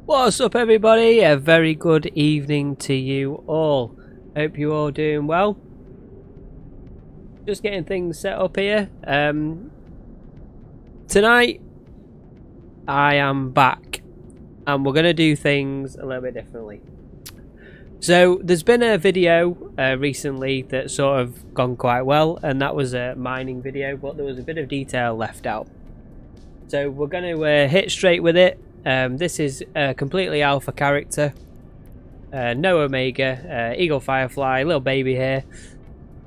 What's up everybody? A very good evening to you all. Hope you're all doing well. Just getting things set up here. Tonight I am back and we're going to do things a little bit differently. So there's been a video recently that's sort of gone quite well, and that was a mining video, but there was a bit of detail left out. So we're going to hit straight with it. This is a completely alpha character, no Omega, Eaglefirefly, little baby here.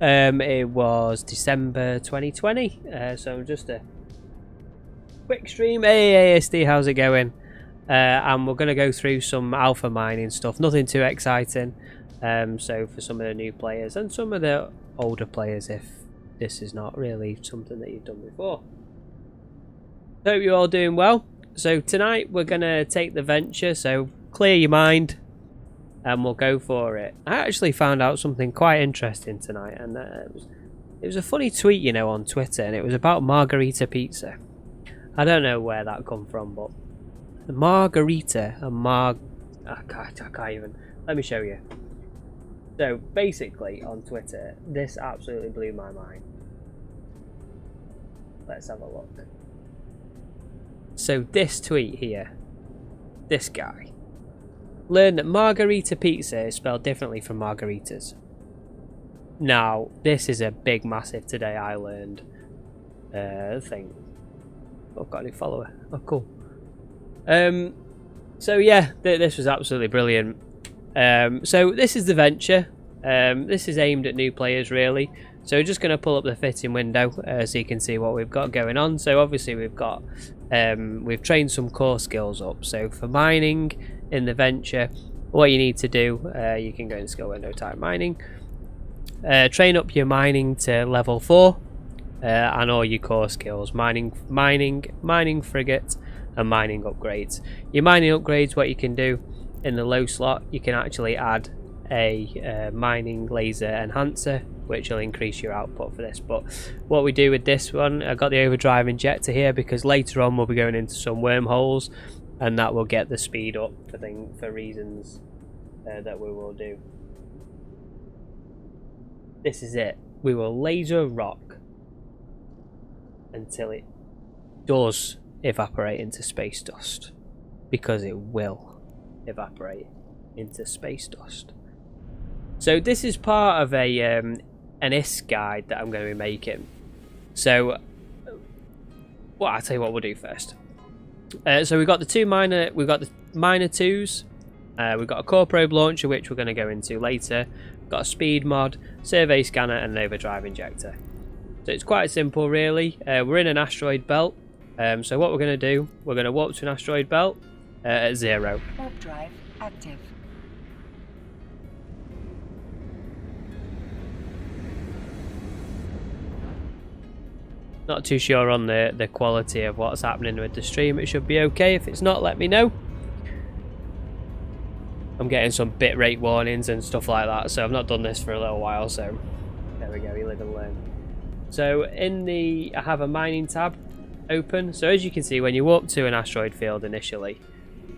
It was December 2020, so just a quick stream. Hey ASD, how's it going? And we're going to go through some alpha mining stuff, nothing too exciting. So for some of the new players and some of the older players, if this is not really something that you've done before. Hope you're all doing well. So tonight we're going to take the venture, so clear your mind and we'll go for it. I actually found out something quite interesting tonight, and it was a funny tweet, you know, on Twitter, and it was about margarita pizza. I don't know where that come from, but the margarita and I can't even, let me show you. So basically on Twitter, this absolutely blew my mind. Let's have a look. So this tweet here, this guy, learned that margarita pizza is spelled differently from margaritas. Now, this is a big, massive today I learned thing. Oh, I've got a new follower. Oh, cool. So yeah, this was absolutely brilliant. So this is the venture. This is aimed at new players, really. So we're just going to pull up the fitting window so you can see what we've got going on. So obviously we've got we've trained some core skills up. So for mining in the venture, what you need to do, you can go in skill window, type mining, train up your mining to level 4, and all your core skills, mining frigate, and mining upgrades. Your mining upgrades, what you can do in the low slot, you can actually add a mining laser enhancer, which will increase your output for this. But what we do with this one, I got the overdrive injector here because later on we'll be going into some wormholes, and that will get the speed up for reasons that we will do. This is it. We will laser rock until it does evaporate into space dust, because it will evaporate into space dust. So this is part of a an IS guide that I'm going to be making. So, well, I'll tell you what we'll do first. So we've got the miner 2s. We've got a core probe launcher, which we're going to go into later. We've got a speed mod, survey scanner, and an overdrive injector. So it's quite simple, really. We're in an asteroid belt. So what we're going to do, we're going to warp to an asteroid belt at 0. Warp drive active. Not too sure on the quality of what's happening with the stream. It should be okay. If it's not, let me know. I'm getting some bitrate warnings and stuff like that, so I've not done this for a little while, so there we go, you live and learn. So I have a mining tab open. So as you can see, when you warp to an asteroid field initially,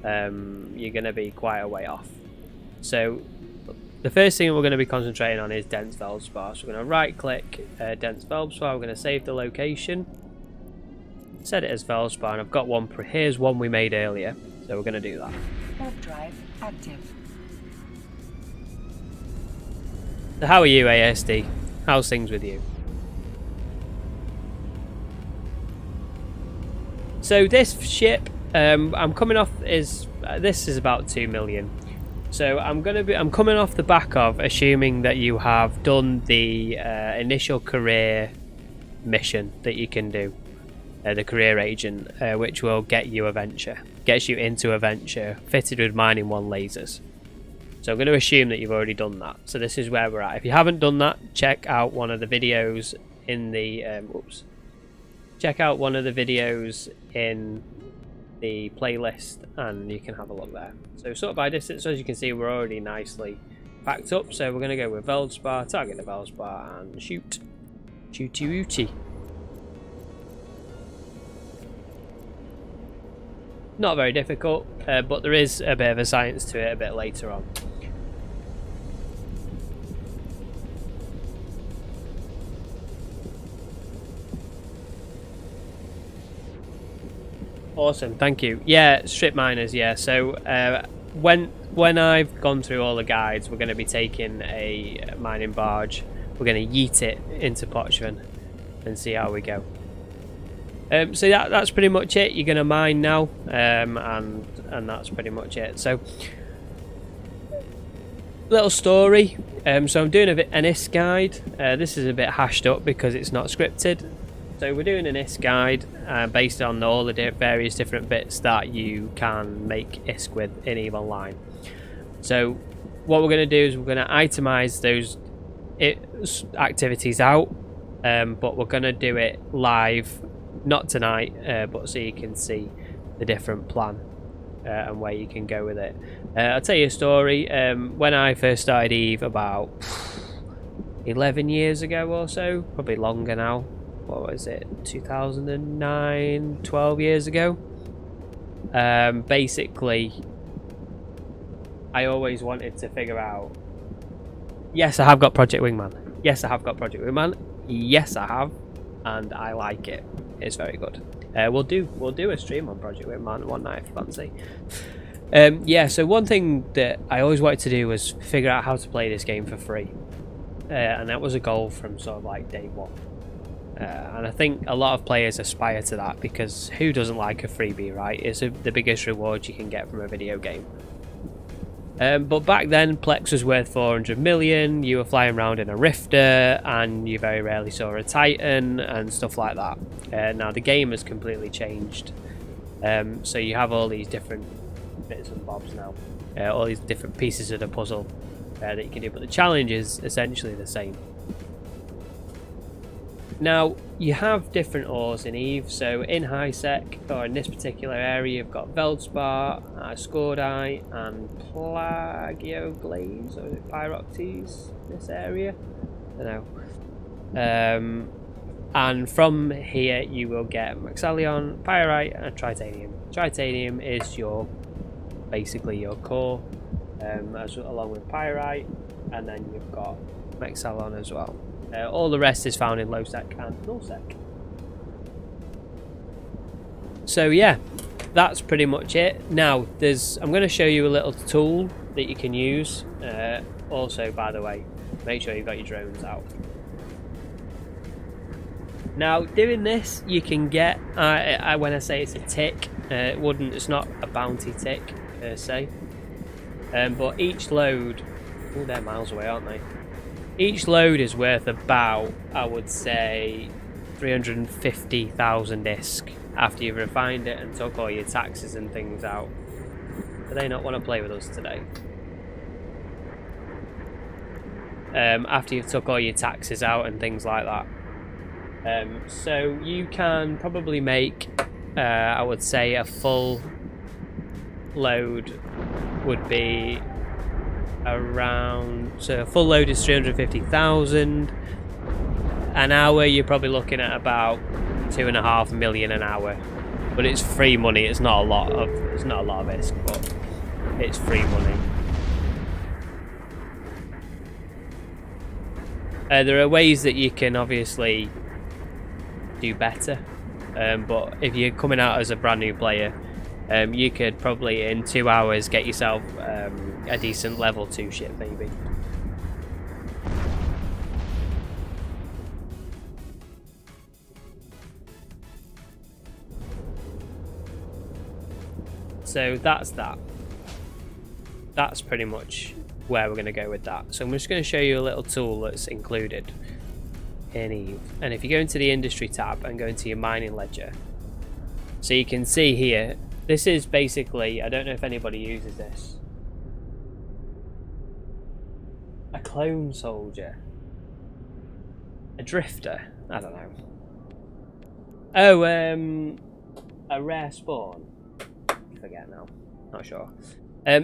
you're going to be quite a way off. So the first thing we're going to be concentrating on is dense feldspar. So we're going to right click dense feldspar. We're going to save the location, set it as feldspar, and I've got one. Here's one we made earlier, so we're going to do that. Warp drive active. So how are you, ASD? How's things with you? So this ship, I'm coming off this is about 2 million. So I'm coming off the back of assuming that you have done the initial career mission that you can do, the career agent, which will get you a venture, gets you into a venture fitted with mining 1 lasers. So I'm going to assume that you've already done that. So this is where we're at. If you haven't done that, check out one of the videos in the check out one of the videos in the playlist and you can have a look there. So sort of by distance, as you can see, we're already nicely packed up. So we're going to go with feldspar, target the feldspar, and shoot. Shooty wooty. not very difficult, but there is a bit of a science to it a bit later on. Awesome, thank you. Yeah, strip miners, yeah. So when I've gone through all the guides, we're going to be taking a mining barge. We're going to yeet it into Potchman and see how we go. So that's pretty much it. You're going to mine now, and that's pretty much it. So, little story. So I'm doing an ISK guide. This is a bit hashed up because it's not scripted. So we're doing an ISK guide based on all the various different bits that you can make ISK with in EVE Online. So what we're going to do is we're going to itemize those activities out, but we're going to do it live. Not tonight, but so you can see the different plan and where you can go with it. I'll tell you a story. When I first started EVE about 11 years ago or so, probably longer now. What was it? 2009, 12 years ago. Basically, I always wanted to figure out. Yes, I have got Project Wingman. Yes, I have got Project Wingman. Yes, I have, and I like it. It's very good. We'll do a stream on Project Wingman one night if you fancy. Yeah, so one thing that I always wanted to do was figure out how to play this game for free, and that was a goal from sort of like day one. And I think a lot of players aspire to that because who doesn't like a freebie, right? It's the biggest reward you can get from a video game. But back then, Plex was worth 400 million, you were flying around in a Rifter, and you very rarely saw a Titan, and stuff like that. Now, the game has completely changed. So you have all these different bits and bobs now. All these different pieces of the puzzle that you can do, but the challenge is essentially the same. Now, you have different ores in EVE, so in HiSec, or in this particular area, you've got Veldspar, Scordite, and Plagioglaze, or is it Pyroxes, this area? I don't know. And from here, you will get Maxalion, Pyrite, and Tritanium. Tritanium is basically your core, along with Pyrite, and then you've got Maxalion as well. All the rest is found in low sec and null sec. So yeah, that's pretty much it. Now, I'm going to show you a little tool that you can use. Also, by the way, make sure you've got your drones out. Now, doing this, you can get. When I say it's a tick, it's not a bounty tick per se. But each load, oh, they're miles away, aren't they? Each load is worth about, I would say, 350,000 ISK after you've refined it and took all your taxes and things out. Do they not want to play with us today? After you've took all your taxes out and things like that. So you can probably make, I would say, a full load would be around, so a full load is 350,000. An hour you're probably looking at about 2.5 million an hour, but it's free money. It's not a lot of ISK, but it's free money. There are ways that you can obviously do better, but if you're coming out as a brand new player, you could probably in 2 hours get yourself a decent level 2 ship, maybe. So that's that. That's pretty much where we're going to go with that. So I'm just going to show you a little tool that's included in EVE. And if you go into the industry tab and go into your mining ledger, so you can see here, this is basically, I don't know if anybody uses this, a clone soldier, a drifter, I don't know. Oh, a rare spawn. I forget now, not sure.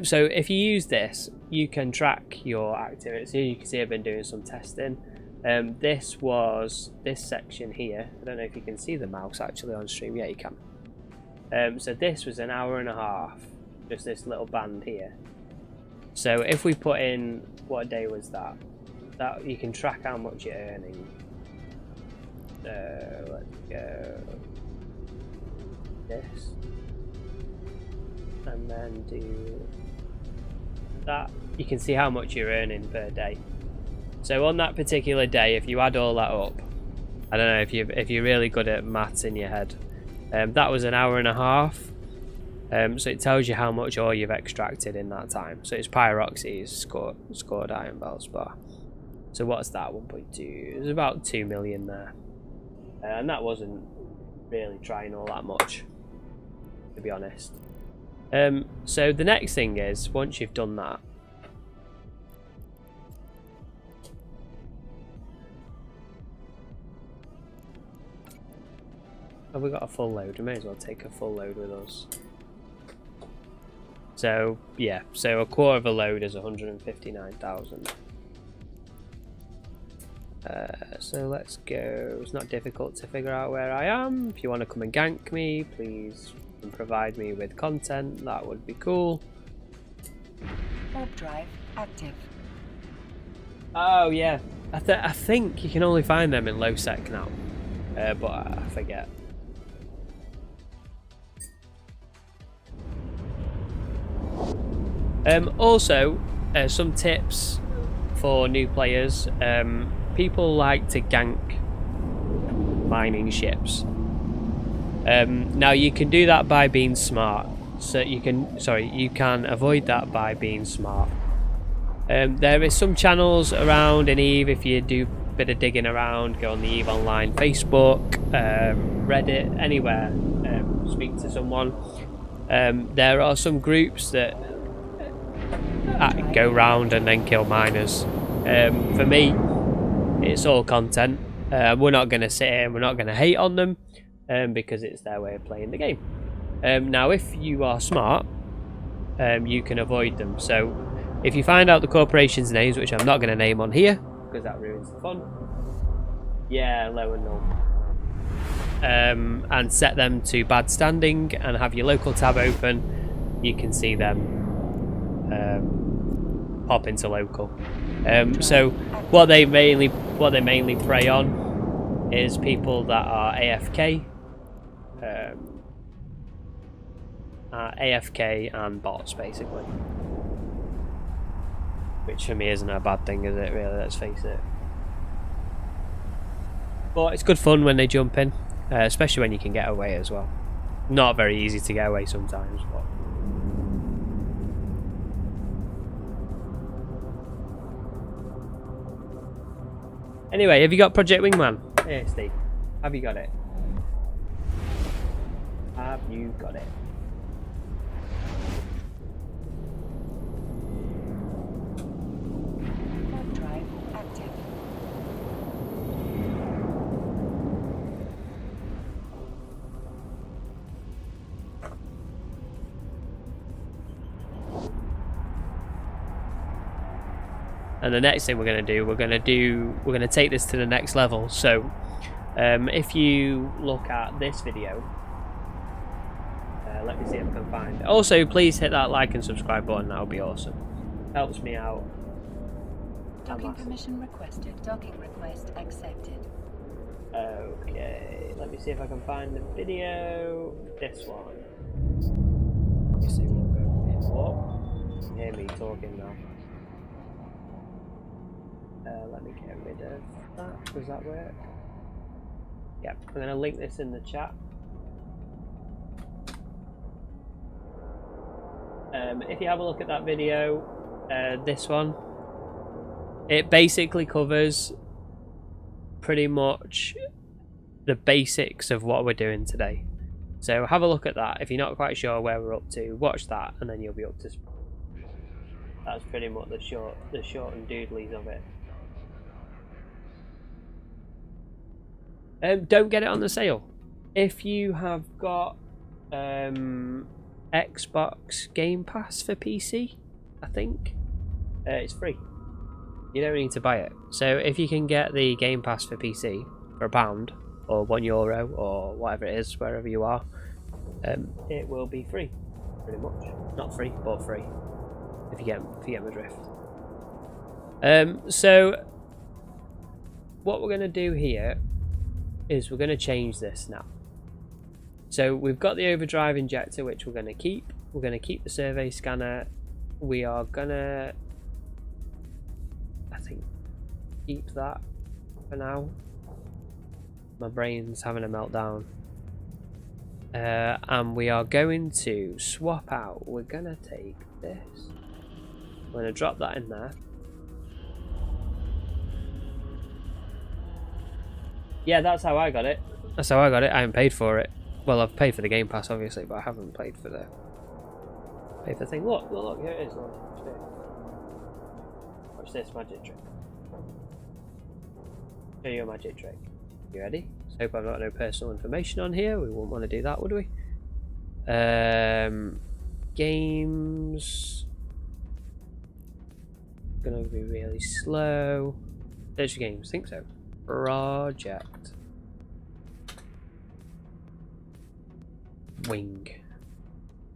So if you use this, you can track your activity. You can see I've been doing some testing. This section here. I don't know if you can see the mouse actually on stream. Yeah, you can. So this was an hour and a half, just this little band here. So if we put in, what day was that? That you can track how much you're earning. So let's go this, and then do that. You can see how much you're earning per day. So on that particular day, if you add all that up, I don't know if you're really good at maths in your head. That was an hour and a half. So it tells you how much ore you've extracted in that time. So it's pyroxys, scored iron bar. So what's that? 1.2. There's about 2 million there, and that wasn't really trying all that much, to be honest. So the next thing is, once you've done that, have we got a full load? We may as well take a full load with us. So yeah, so a quarter of a load is 159,000. So let's go. It's not difficult to figure out where I am. If you want to come and gank me, please, and provide me with content, that would be cool. Warp drive active. Oh yeah, I think you can only find them in low sec now, but I forget. Also, some tips for new players. People like to gank mining ships. Now you can do that by being smart. So you can avoid that by being smart. There is some channels around in EVE. If you do a bit of digging around, go on the EVE Online Facebook, Reddit, anywhere, speak to someone. There are some groups that go round and then kill miners. For me, it's all content. We're not going to sit here and we're not going to hate on them, because it's their way of playing the game. Now if you are smart, you can avoid them. So if you find out the corporation's names, which I'm not going to name on here because that ruins the fun, yeah, low and null, and set them to bad standing and have your local tab open, you can see them pop into local. So what they mainly prey on is people that are AFK, and bots, basically. Which for me isn't a bad thing, is it? Really, let's face it. But it's good fun when they jump in, especially when you can get away as well. Not very easy to get away sometimes, but. Anyway, have you got Project Wingman? Here, Steve. Have you got it? Have you got it? Warp drive active. And the next thing we're going to take this to the next level. So if you look at this video, let me see if I can find it. Also, please hit that like and subscribe button. That would be awesome. Helps me out. Docking permission requested. Docking request accepted. Okay, let me see if I can find the video. This one. Let me see what. You can hear me talking now. Let me get rid of that. Does that work? Yeah, I'm going to link this in the chat. If you have a look at that video, this one, it basically covers pretty much the basics of what we're doing today. So have a look at that. If you're not quite sure where we're up to, watch that and then you'll be up to speed. That's pretty much the short and doodlies of it. Don't get it on the sale. If you have got Xbox Game Pass for PC, I think it's free. You don't need to buy it. So if you can get the Game Pass for PC for £1 or €1 or whatever it is wherever you are, it will be free, pretty much. Not free, but free. If you get my drift. So what we're going to do here is we're going to change this now. So we've got the overdrive injector, which we're going to keep. We're going to keep the survey scanner. We are going to, I think, keep that for now. My brain's having a meltdown. And we are going to swap out. We're going to take this. We're going to drop that in there. Yeah, that's how I got it. That's how I got it. I haven't paid for it. Well, I've paid for the Game Pass, obviously, but I haven't paid for the thing. Look, here it is. Watch this magic trick. Show you a magic trick. You ready? Let's hope I've got no personal information on here. We wouldn't want to do that, would we? Games. Gonna be really slow. Search for games. Think so. Project. Wing.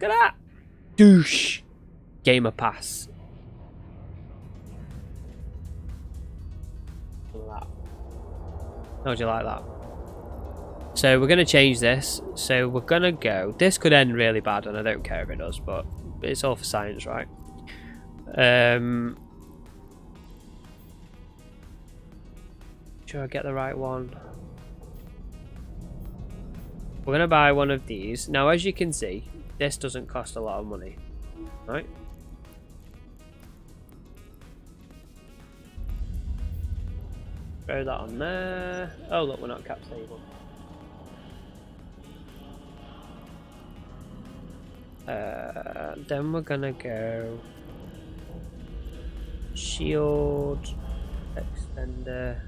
Look at that! Douche! Gamer Pass. Look at that. How would you like that? So we're going to change this. So we're going to go... This could end really bad, and I don't care if it does, but it's all for science, right? Sure I get the right one. We're going to buy one of these. Now, as you can see, this doesn't cost a lot of money, right? Throw that on there. Oh, look, we're not cap stable. Then we're going to go shield, extender,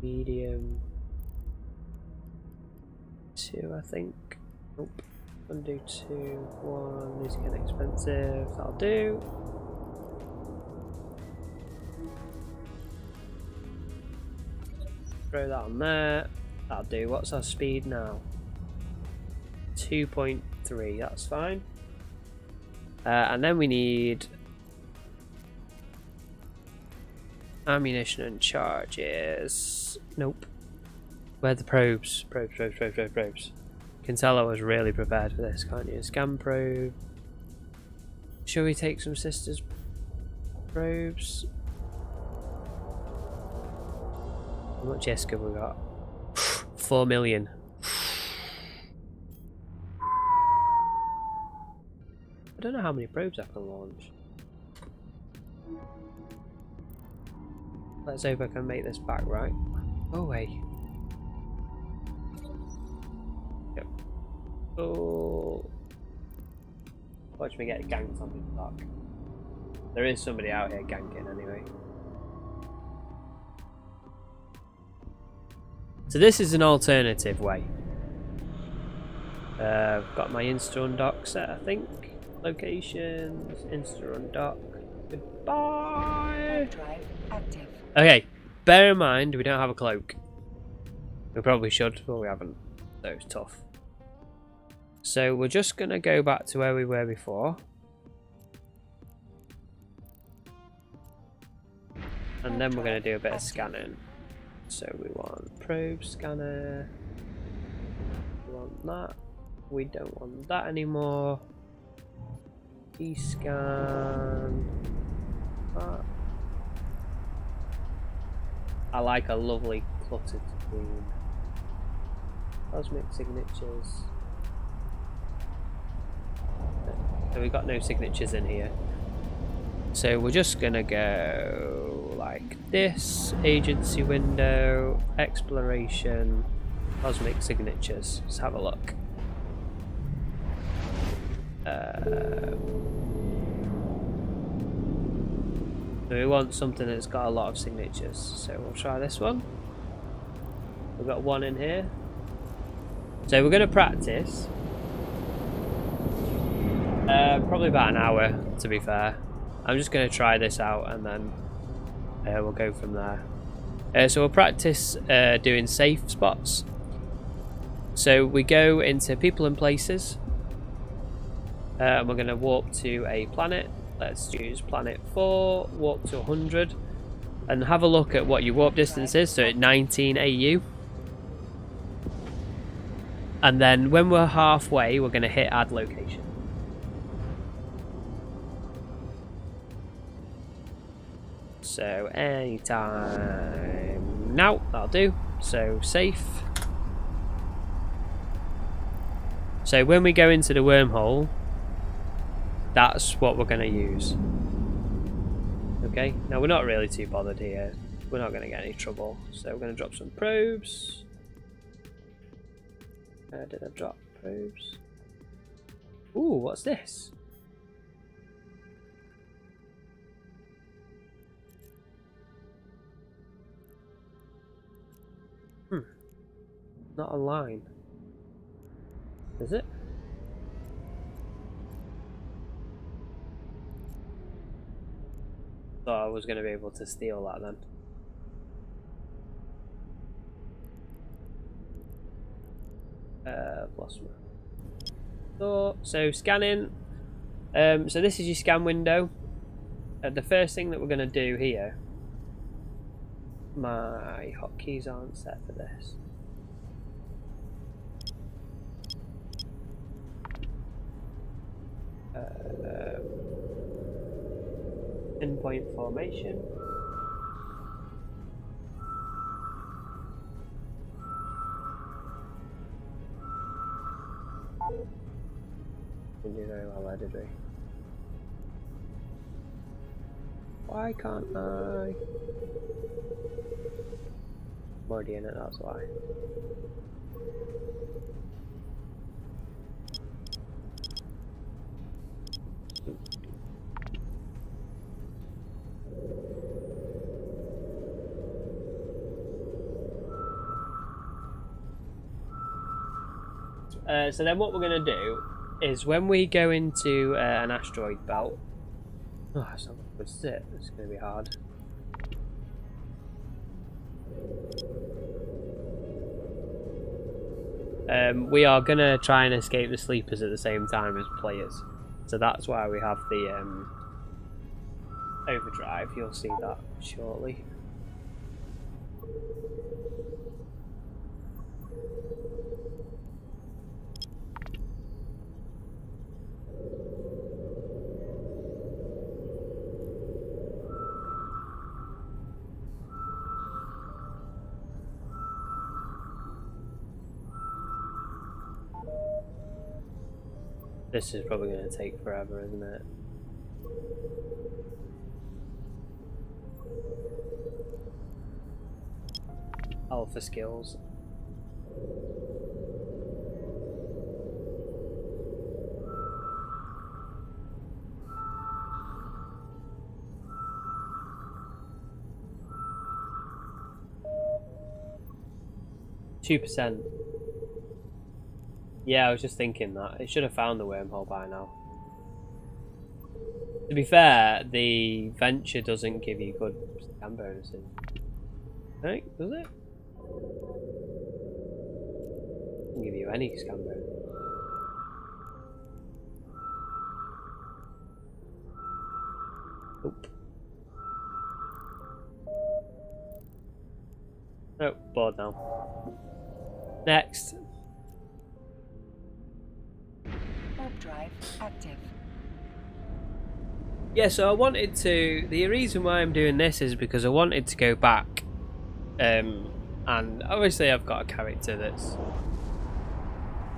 medium. 2, I think. Nope. I'm gonna do 2, 1. These are getting expensive. That'll do. Throw that on there. That'll do. What's our speed now? 2.3. That's fine. And then we need ammunition and charges. Nope. Where are the probes? Probes. You can tell I was really prepared for this, can't you? Scan probe. Shall we take some sisters probes? How much ISK have we got? 4 million. I don't know how many probes I can launch. Let's hope I can make this back right. Go away. Yep. Oh. Watch me get ganked on the dock. There is somebody out here ganking anyway. So this is an alternative way. I've got my Insta undock set, I think. Locations, Insta undock. Goodbye. Drive active. Okay, bear in mind we don't have a cloak. We probably should, but we haven't. So it's tough. So we're just gonna go back to where we were before. And then we're gonna do a bit of scanning. So we want probe scanner. We want that. We don't want that anymore. Scan. That. I like a lovely cluttered screen. Cosmic signatures. So we've got no signatures in here. So we're just gonna go like this. Agency window, exploration, cosmic signatures. Let's have a look. So we want something that's got a lot of signatures. So we'll try this one. We've got one in here. So we're going to practice. Probably about an hour, to be fair. I'm just going to try this out and then we'll go from there. So we'll practice doing safe spots. So we go into people and places. We're going to warp to a planet. Let's choose planet 4, warp to 100, and have a look at what your warp distance is. So at 19 AU. And then when we're halfway, we're going to hit add location. So anytime now, that'll do. So safe. So when we go into the wormhole, that's what we're going to use. Okay, now we're not really too bothered here. We're not going to get any trouble. So we're going to drop some probes. Did I drop probes? Ooh, what's this? Not online. Is it? Thought I was going to be able to steal that then. Lost my thought. So scanning. So this is your scan window. The first thing that we're going to do here. My hotkeys aren't set for this. Pinpoint formation. Didn't do very well there, did we? Why can't I? I'm already in it, that's why. So then what we're going to do is when we go into an asteroid belt... Oh, that's not good, is it? It's going to be hard. We are going to try and escape the sleepers at the same time as players. So that's why we have the overdrive. You'll see that shortly. This is probably going to take forever, isn't it? Alpha skills. %. Yeah, I was just thinking that. It should have found the wormhole by now. To be fair, the venture doesn't give you good scan bonuses. Right, does it? Doesn't give you any scan bonus. Nope. Oh, bored now. Next. Drive active. Yeah, so I wanted to... The reason why I'm doing this is because I wanted to go back. And obviously I've got a character that's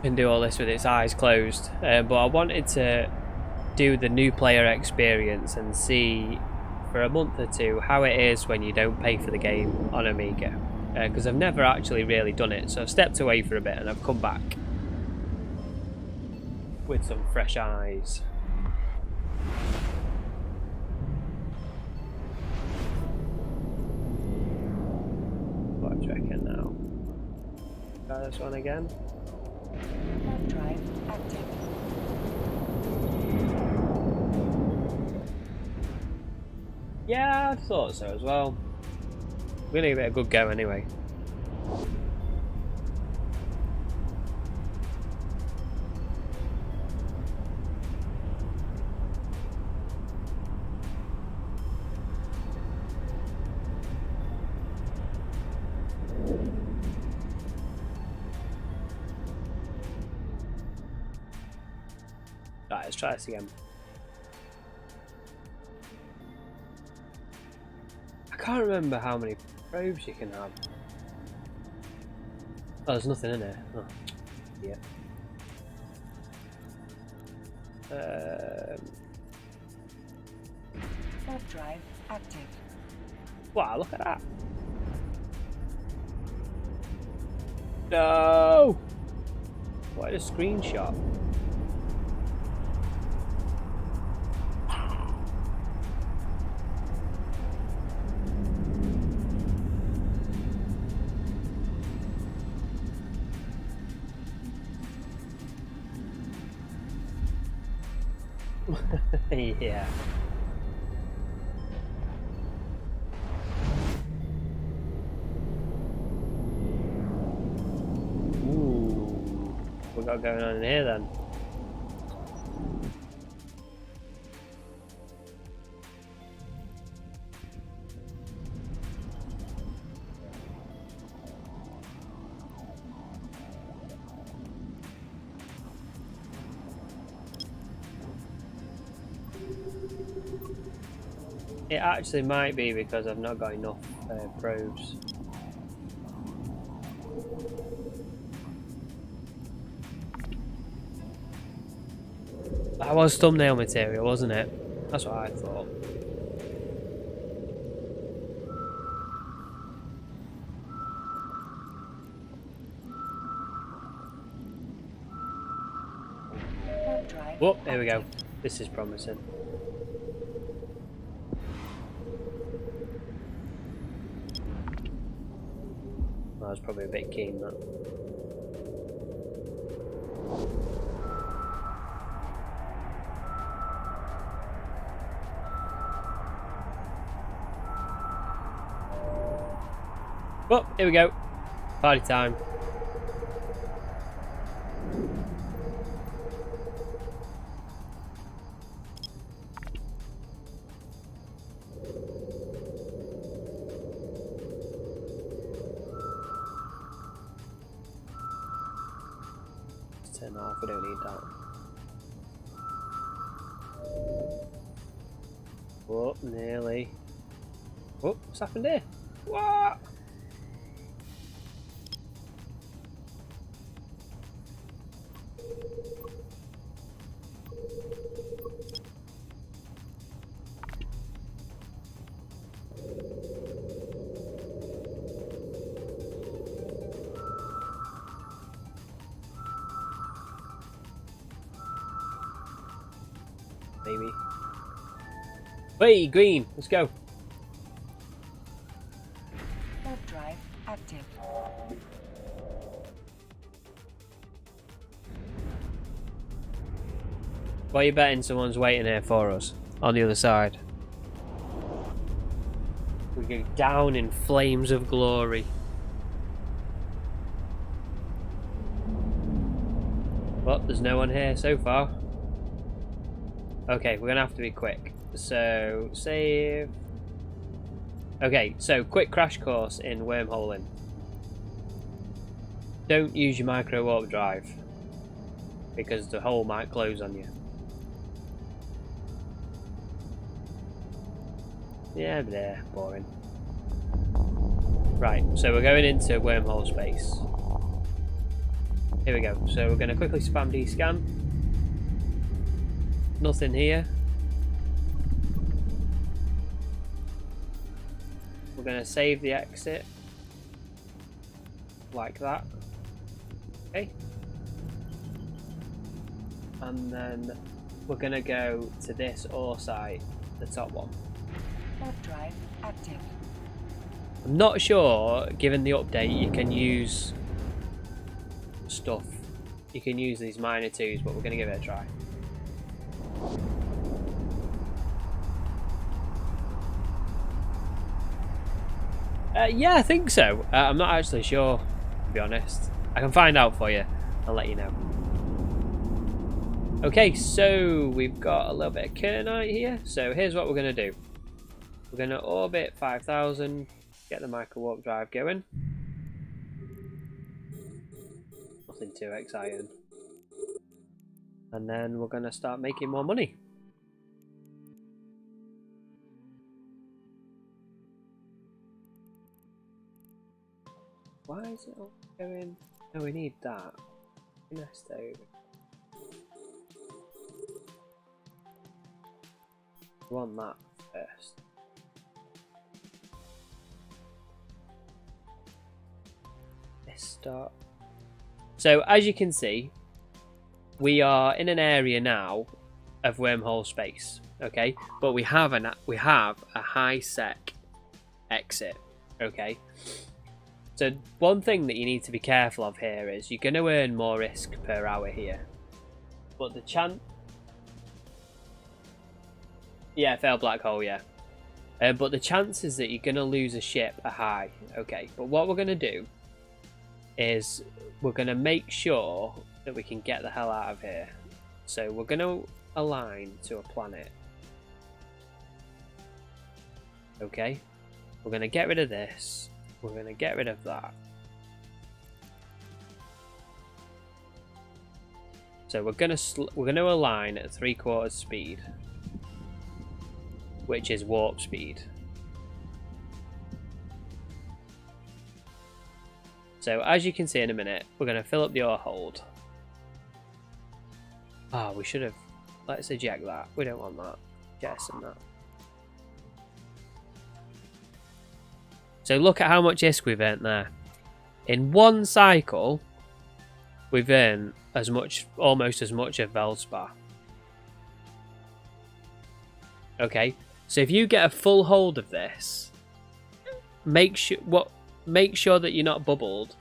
can do all this with its eyes closed. But I wanted to do the new player experience and see for a month or two how it is when you don't pay for the game on Amiga. Because I've never actually really done it. So I've stepped away for a bit and I've come back with some fresh eyes. What do you reckon now? Try this one again. Drive active. Yeah, I thought so as well. We're gonna give it a good go anyway. Right, let's try this again. I can't remember how many probes you can have. Oh, there's nothing in there. Oh, yeah. Warp drive active. Wow, look at that. No! What a screenshot. Yeah. Ooh. What we got going on in here then? It actually might be because I've not got enough probes. That was thumbnail material, wasn't it? That's what I thought. Warp drive. Whoop, there we go. active. This is promising. I was probably a bit keen that. Well, here we go. Party time. Let's turn that off, we don't need that. Oh, nearly. Oh, what's happened here? What? Maybe. Hey, green, let's go. Warp drive active. What are you betting someone's waiting here for us on the other side? We go down in flames of glory. Well, there's no one here so far. Okay, we're gonna have to be quick. So, save. Okay, so quick crash course in wormholing. Don't use your micro warp drive because the hole might close on you. Yeah, there, boring. Right, so we're going into wormhole space. Here we go. So we're going to quickly spam D-scan. Nothing here. We're going to save the exit. Like that. Okay. And then we're going to go to this ore site, the top one. Warp drive active. I'm not sure, given the update, you can use stuff. You can use these minor twos, but we're going to give it a try. Yeah, I think so. I'm not actually sure, to be honest. I can find out for you. I'll let you know. Okay, so we've got a little bit of Kernite here. So here's what we're going to do. We're going to orbit 5,000, get the micro warp drive going. Nothing too exciting. And then we're going to start making more money. Why is it all going? Oh, we need that. Nest over. We want that first. Let's start. So as you can see, we are in an area now of wormhole space. Okay, but we have a high sec exit. Okay. So one thing that you need to be careful of here is you're going to earn more risk per hour here. But the chance... Yeah, fail black hole, yeah. But the chances that you're going to lose a ship are high. Okay, but what we're going to do is we're going to make sure that we can get the hell out of here. So we're going to align to a planet. Okay, we're going to get rid of this. We're going to get rid of that. So we're going to align at 3/4 speed, which is warp speed. So as you can see in a minute, we're going to fill up the ore hold. Ah, we should have. Let's eject that. We don't want that. Jettison that. So look at how much ISK we've earned there. In one cycle, we've earned as much, almost as much of Velspar. Okay, so if you get a full hold of this, make sure that you're not bubbled.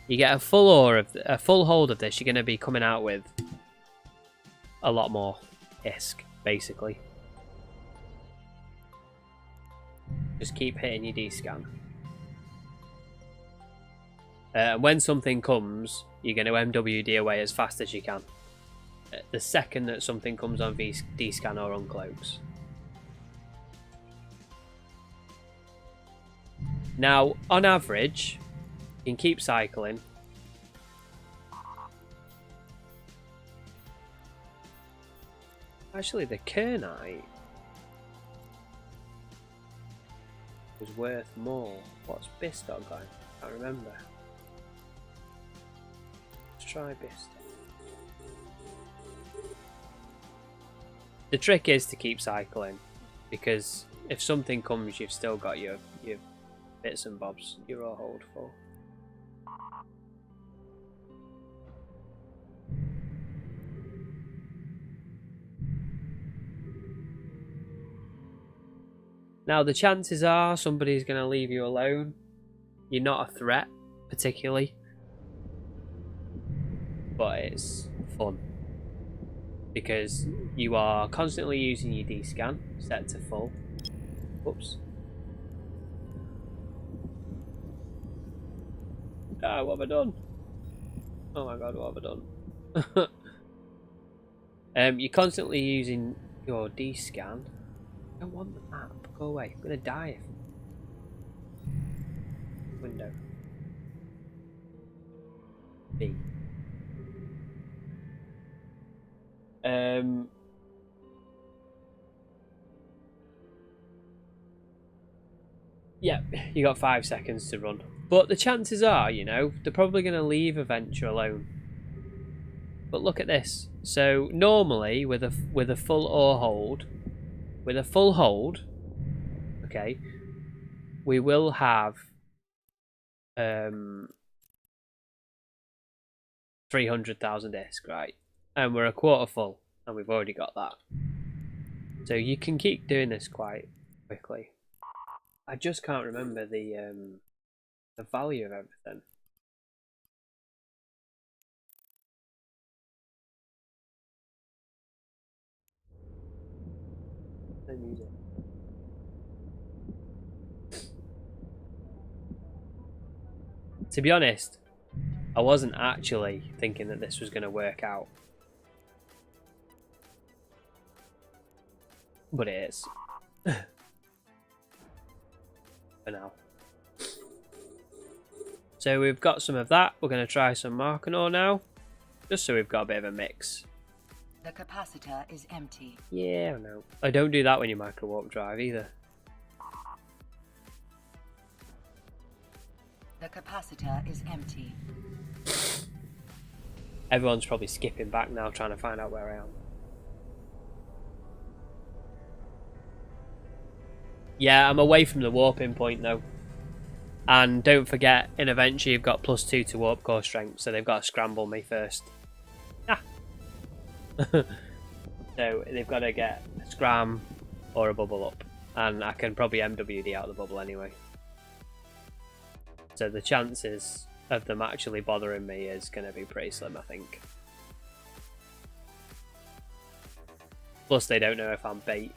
You get a full hold of this, you're going to be coming out with a lot more ISK, basically. Just keep hitting your D-scan. When something comes, you're going to MWD away as fast as you can. The second that something comes on D-scan or uncloaks. Now, on average, you can keep cycling. Actually, the Kernite was worth more. What's Bistock going? I can't remember. Let's try Bistock. The trick is to keep cycling, because if something comes, you've still got your bits and bobs you're all hold for. Now the chances are somebody's going to leave you alone. You're not a threat particularly, but it's fun because you are constantly using your D-scan set to full. Whoops. Ah, what have I done? Oh my god, what have I done? You're constantly using your D-scan. I don't want the map. Go away. I'm gonna die. Window. B. Yeah, you got 5 seconds to run. But the chances are, you know, they're probably going to leave Adventure alone. But look at this. So normally with a full ore hold, okay, we will have 300,000 ISK, right? And we're a quarter full, and we've already got that. So you can keep doing this quite quickly. I just can't remember the value of everything. The music. To be honest, I wasn't actually thinking that this was going to work out. But it is. For now. So we've got some of that. We're going to try some Markenor now. Just so we've got a bit of a mix. The capacitor is empty. Yeah, I know. I don't do that when you micro warp drive either. The capacitor is empty. Everyone's probably skipping back now trying to find out where I am. Yeah, I'm away from the warping point though. And don't forget, in Adventure you've got +2 to warp core strength, so they've got to scramble me first. Ah! So they've got to get a scram or a bubble up. And I can probably MWD out of the bubble anyway. So the chances of them actually bothering me is going to be pretty slim, I think. Plus they don't know if I'm bait.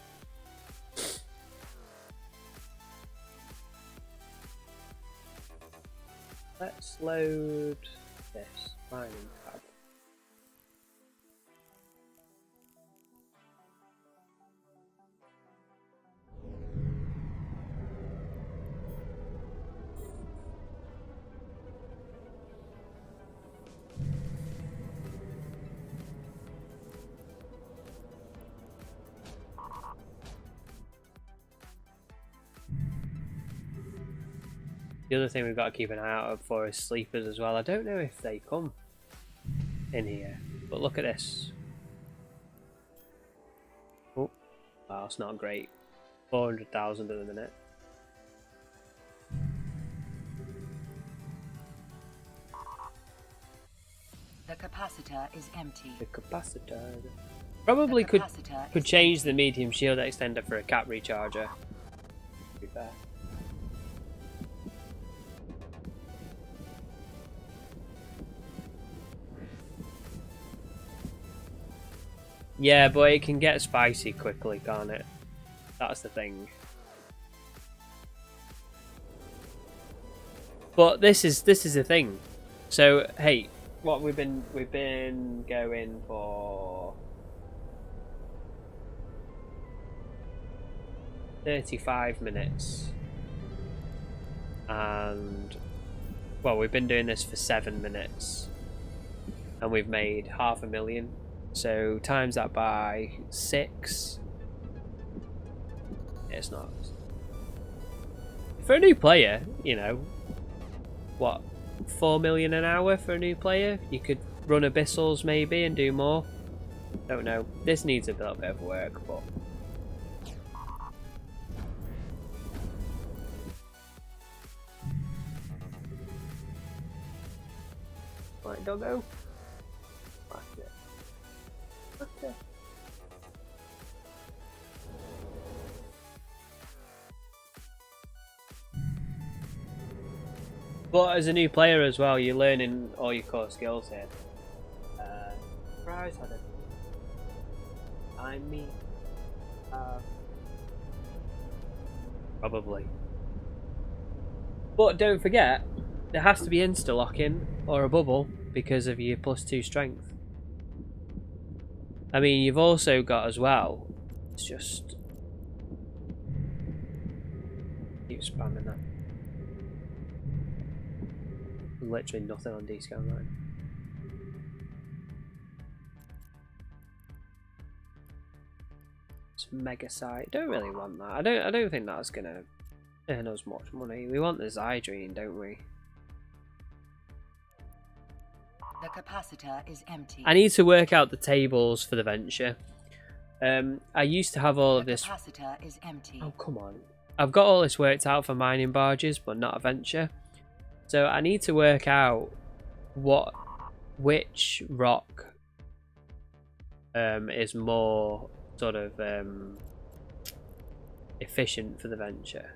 Let's load this mining tab. The other thing we've got to keep an eye out for is sleepers as well. I don't know if they come in here, but look at this. Oh, wow, it's not great. 400,000 at the minute. The capacitor is empty. The capacitor. Probably could change the medium shield extender for a cap recharger. To be fair. Yeah, but it can get spicy quickly, can't it? That's the thing. But this is the thing. So hey, what we've been going for 35 minutes, and well, we've been doing this for 7 minutes, and we've made 500,000. So times that by 6. It's not. For a new player, you know, what, 4 million an hour for a new player? You could run abyssals maybe and do more. Don't know. This needs a little bit of work, but right, doggo. Okay. But as a new player as well, you're learning all your core skills here. Surprise, I mean, probably. But don't forget, there has to be insta-locking or a bubble because of your +2 strength. I mean, you've also got as well, it's just keep spamming that. Literally nothing on D-scan line. It's mega site. Don't really want that. I don't think that's gonna earn us much money. We want the Zydrine, don't we? The capacitor is empty. I need to work out the tables for the venture. I used to have all of this. The capacitor is empty. Oh, come on. I've got all this worked out for mining barges, but not a venture. So I need to work out which rock is more sort of efficient for the venture.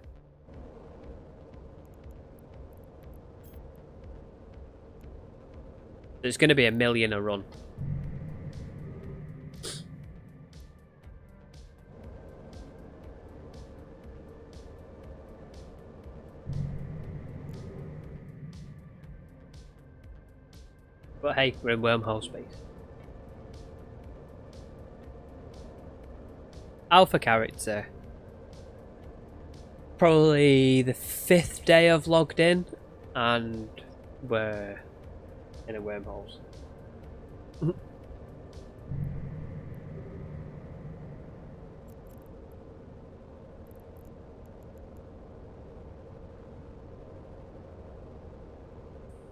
There's going to be 1 million a run. But hey, we're in wormhole space. Alpha character. Probably the 5th day I've logged in, and we're in a wormholes.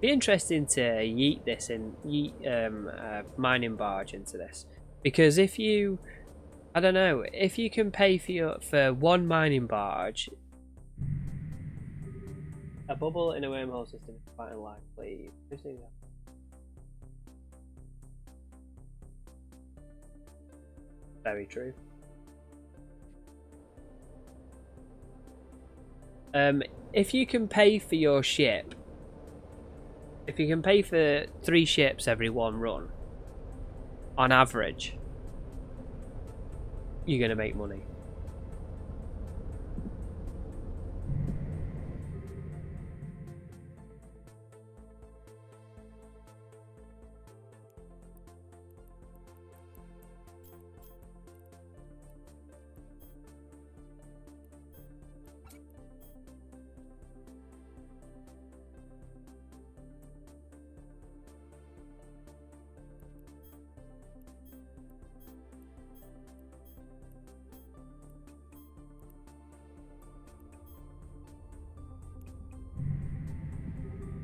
Be interesting to yeet this and yeet mining barge into this, because if you, I don't know, if you can pay for one mining barge, a bubble in a wormhole system is quite unlikely. Very true. If you can pay for your ship, if you can pay for 3 ships every one run, on average, you're going to make money.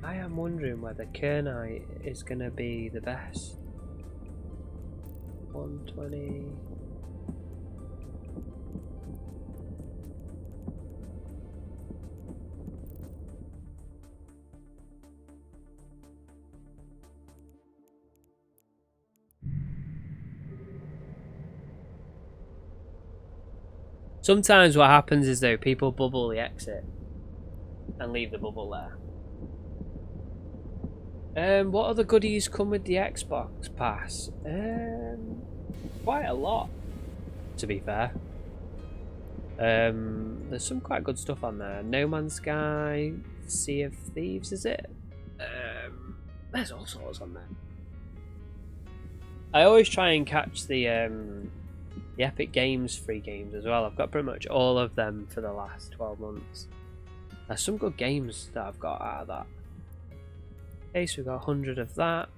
I am wondering whether Kernite is going to be the best. 120. Sometimes what happens is though people bubble the exit and leave the bubble there. What other goodies come with the Xbox Pass? Quite a lot, to be fair. There's some quite good stuff on there. No Man's Sky, Sea of Thieves, is it? There's all sorts on there. I always try and catch the Epic Games free games as well. I've got pretty much all of them for the last 12 months. There's some good games that I've got out of that. Okay, so we've got 100 of that.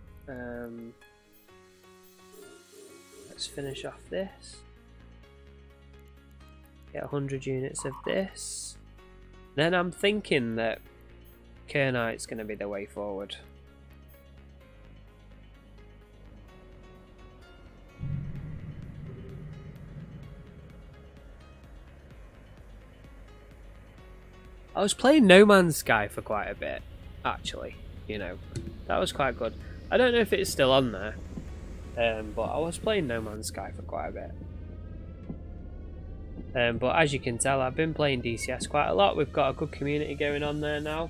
Let's finish off this. Get 100 units of this. Then I'm thinking that Kernite's going to be the way forward. I was playing No Man's Sky for quite a bit, actually. You know, that was quite good. I don't know if it's still on there, but I was playing No Man's Sky for quite a bit. But as you can tell, I've been playing DCS quite a lot. We've got a good community going on there now.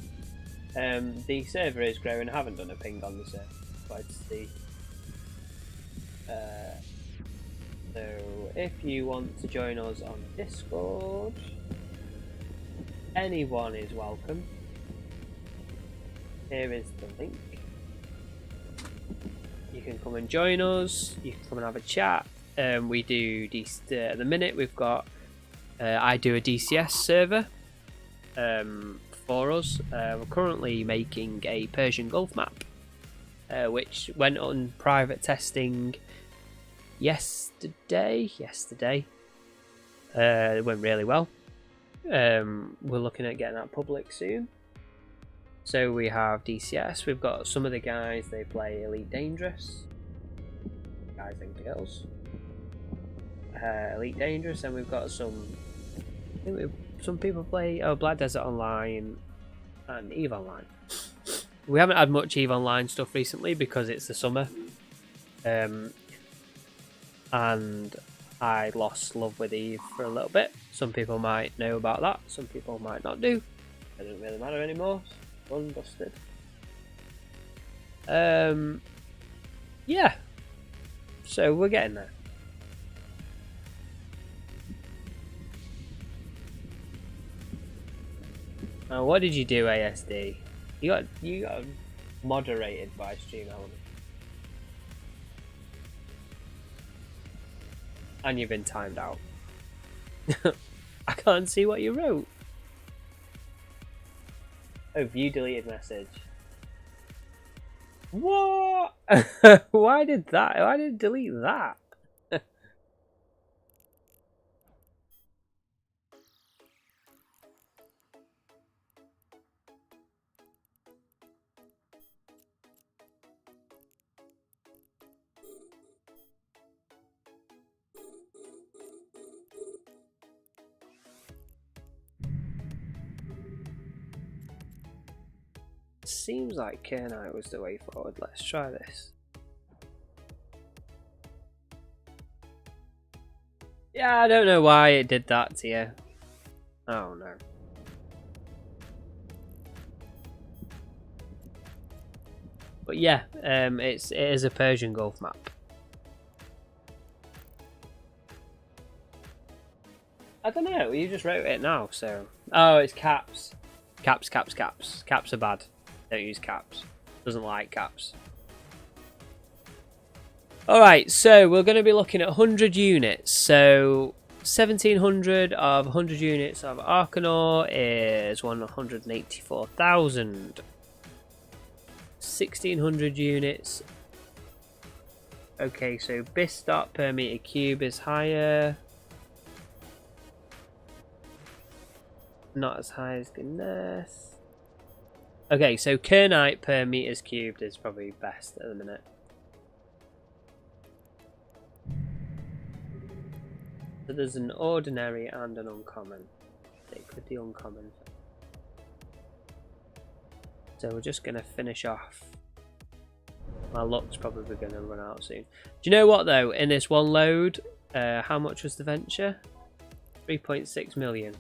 The server is growing. I haven't done a ping on the server, but to see. So if you want to join us on Discord, anyone is welcome. Here is the link. You can come and join us. You can come and have a chat. We do at the minute we've got. I do a DCS server for us. We're currently making a Persian Gulf map, which went on private testing yesterday. It went really well. We're looking at getting that public soon. So we have DCS, we've got some of the guys, they play Elite Dangerous, guys and girls, Elite Dangerous, and we've got some, some people play Black Desert Online and EVE Online. We haven't had much EVE Online stuff recently because it's the summer, and I lost love with EVE for a little bit. Some people might know about that, some people might not do. It doesn't really matter anymore. Unbusted. Yeah. So we're getting there. What did you do, ASD? You got moderated by Stream Element. And you've been timed out. I can't see what you wrote. Oh, view deleted message. What? Why did it delete that? seems like Kernite was the way forward. Let's try this. Yeah, I don't know why it did that to you. Oh no. But yeah, it is a Persian Gulf map. I don't know, you just wrote it now, so... Oh, it's caps. Caps. Caps are bad. Don't use caps. Doesn't like caps. Alright, so we're going to be looking at 100 units. So 1700 of 100 units of Arcanor is 184,000. 1600 units. Okay, so Bistot per meter cube is higher. Not as high as Gness. Okay, so Kernite per meters cubed is probably best at the minute. So there's an ordinary and an uncommon. Stick with the uncommon. So we're just going to finish off. My luck's probably going to run out soon. Do you know what though? In this one load, how much was the venture? 3.6 million.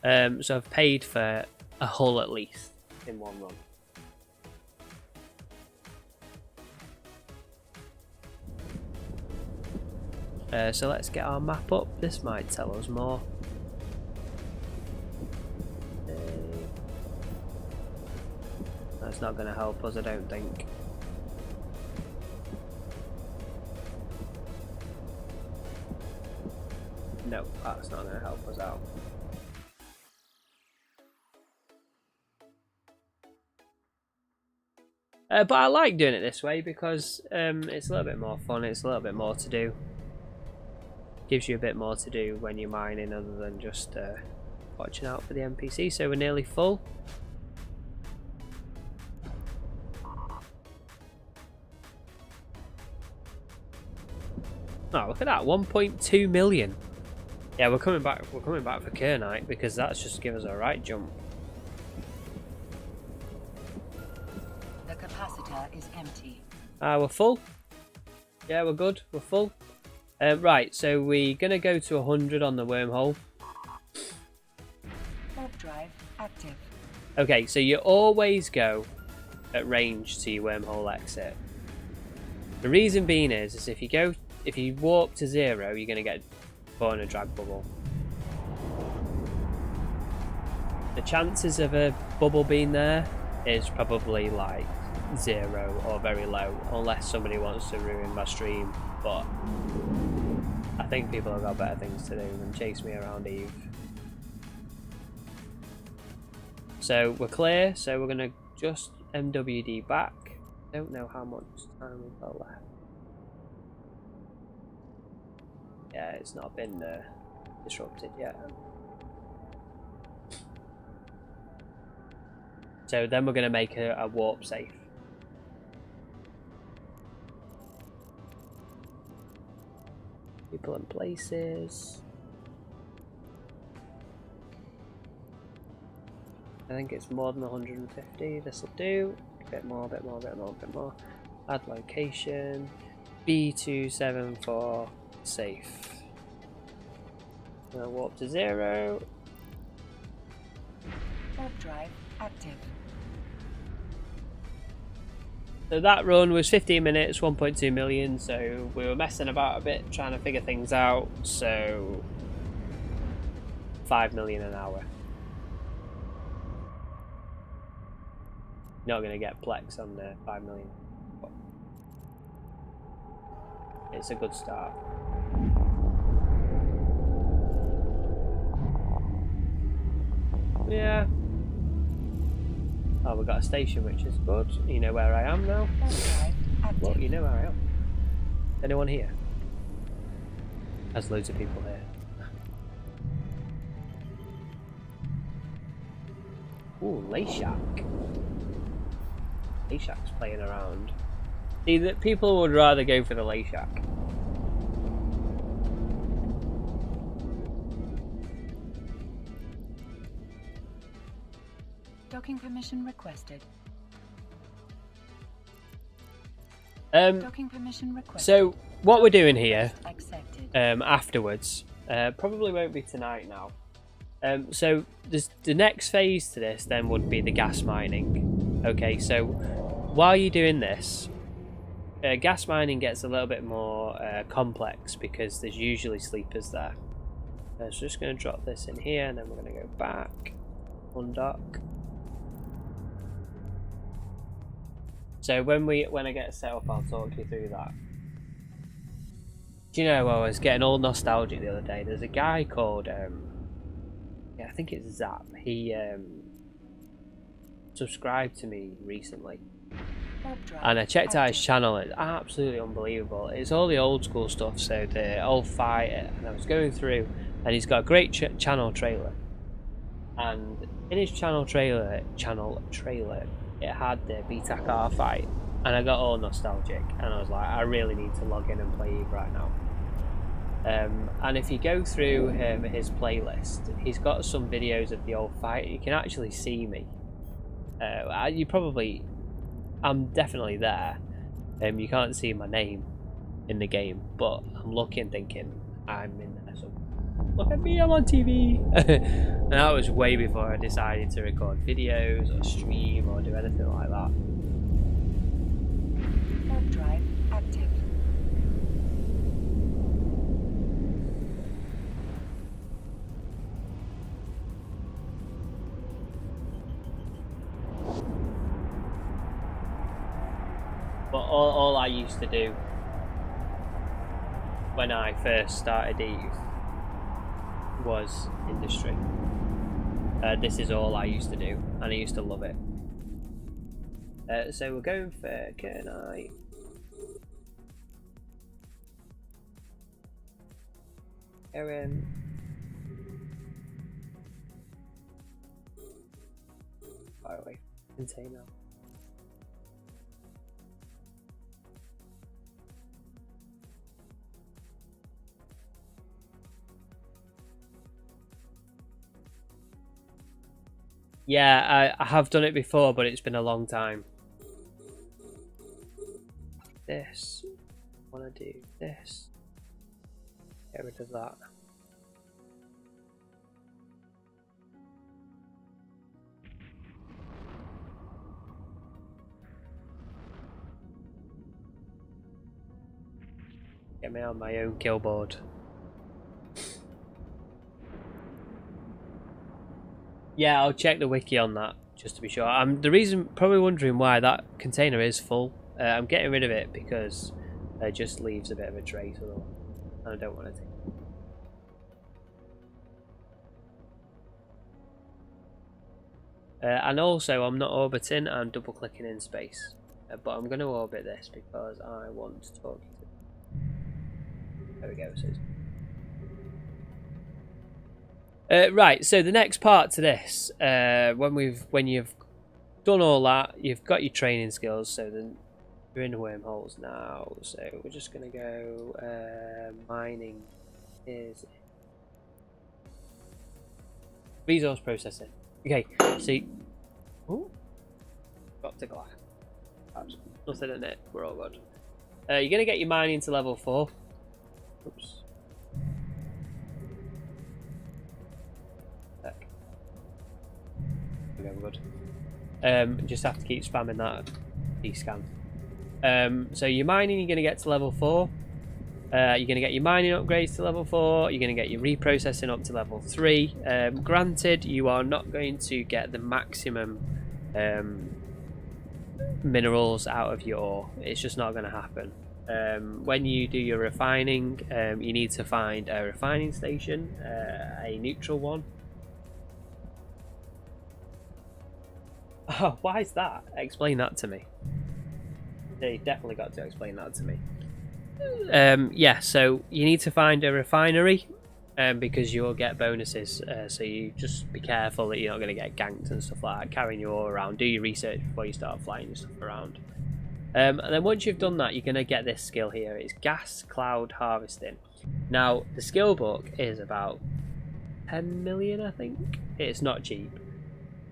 So I've paid for a hull at least in one run. So let's get our map up. This might tell us more. That's not going to help us, I don't think. No, that's not going to help us out. But I like doing it this way because it's a little bit more fun, it's a little bit more to do. Gives you a bit more to do when you're mining other than just watching out for the NPC. So we're nearly full. Oh, look at that, 1.2 million. Yeah, we're coming back for Kernite because that's just give us a right jump. The capacitor is empty. We're full. Yeah, we're good. We're full. Right, so we're going to go to 100 on the wormhole. Warp drive active. Okay, so you always go at range to your wormhole exit. The reason being is if you warp to 0, you're going to get caught in a drag bubble. The chances of a bubble being there is probably like 0 or very low, unless somebody wants to ruin my stream, but I think people have got better things to do than chase me around Eve. So we're clear, so we're going to just MWD back. Don't know how much time we've got left. Yeah, it's not been disrupted yet. So then we're going to make a warp safe. People and places. I think it's more than 150. This will do. A bit more. Add location. B274 safe. Now warp to 0. Warp drive active. So that run was 15 minutes, 1.2 million, so we were messing about a bit, trying to figure things out, so 5 million an hour. Not going to get Plex on the 5 million. But it's a good start. Yeah. Oh, we've got a station, which is good. You know where I am now. Well, you know where I am. Anyone here? There's loads of people here. Ooh, Layshack. Layshack's playing around. See, that people would rather go for the Layshack. Docking permission requested. Docking permission requested. So what we're doing here Accepted. afterwards probably won't be tonight now. So the next phase to this then would be the gas mining. Okay, so while you're doing this, gas mining gets a little bit more complex because there's usually sleepers there. So just going to drop this in here, and then we're going to go back, undock. So when I get set up, I'll talk you through that. Do you know, I was getting all nostalgic the other day. There's a guy called, yeah, I think it's Zap. He subscribed to me recently. And I checked out his channel. It's absolutely unbelievable. It's all the old school stuff, so the old fighter. And I was going through, and he's got a great channel trailer. And in his channel trailer, it had the BTAC fight, and I got all nostalgic. And I was like, I really need to log in and play Eve right now. And if you go through his playlist, he's got some videos of the old fight. You can actually see me. I'm definitely there. You can't see my name in the game, but I'm looking, thinking I'm in there. So look at me, I'm on TV. And that was way before I decided to record videos or stream or do anything like that. Warp drive active. But all I used to do when I first started Eve was industry. This is all I used to do, and I used to love it. So we're going for Kernite. Aaron. Far away. Container. Yeah, I have done it before, but it's been a long time. This. I want to do this. Get rid of that. Get me on my own kill board. Yeah, I'll check the wiki on that just to be sure. The reason, probably wondering why that container is full. I'm getting rid of it because it just leaves a bit of a trace, and I don't want to take it. And also, I'm not orbiting, I'm double clicking in space. But I'm going to orbit this because I want to talk to you. There we go. Right, so the next part to this, when you've done all that, you've got your training skills, so then you're in the wormholes now. So we're just going to go mining is resource processing. Okay, see, got to glass. Nothing in it. We're all good. You're going to get your mining to level 4. Oops. We're good. Just have to keep spamming that D-scan. So your mining, you're going to get to level 4. You're going to get your mining upgrades to level 4. You're going to get your reprocessing up to level 3. Granted, you are not going to get the maximum minerals out of your ore. It's just not going to happen. When you do your refining, you need to find a refining station, a neutral one. Oh, why is that? Explain that to me. You definitely got to explain that to me. Yeah, so you need to find a refinery because you'll get bonuses. So you just be careful that you're not going to get ganked and stuff like that, carrying your ore around. Do your research before you start flying your stuff around. And then once you've done that, you're going to get this skill here. It's gas cloud harvesting. Now, the skill book is about 10 million, I think. It's not cheap.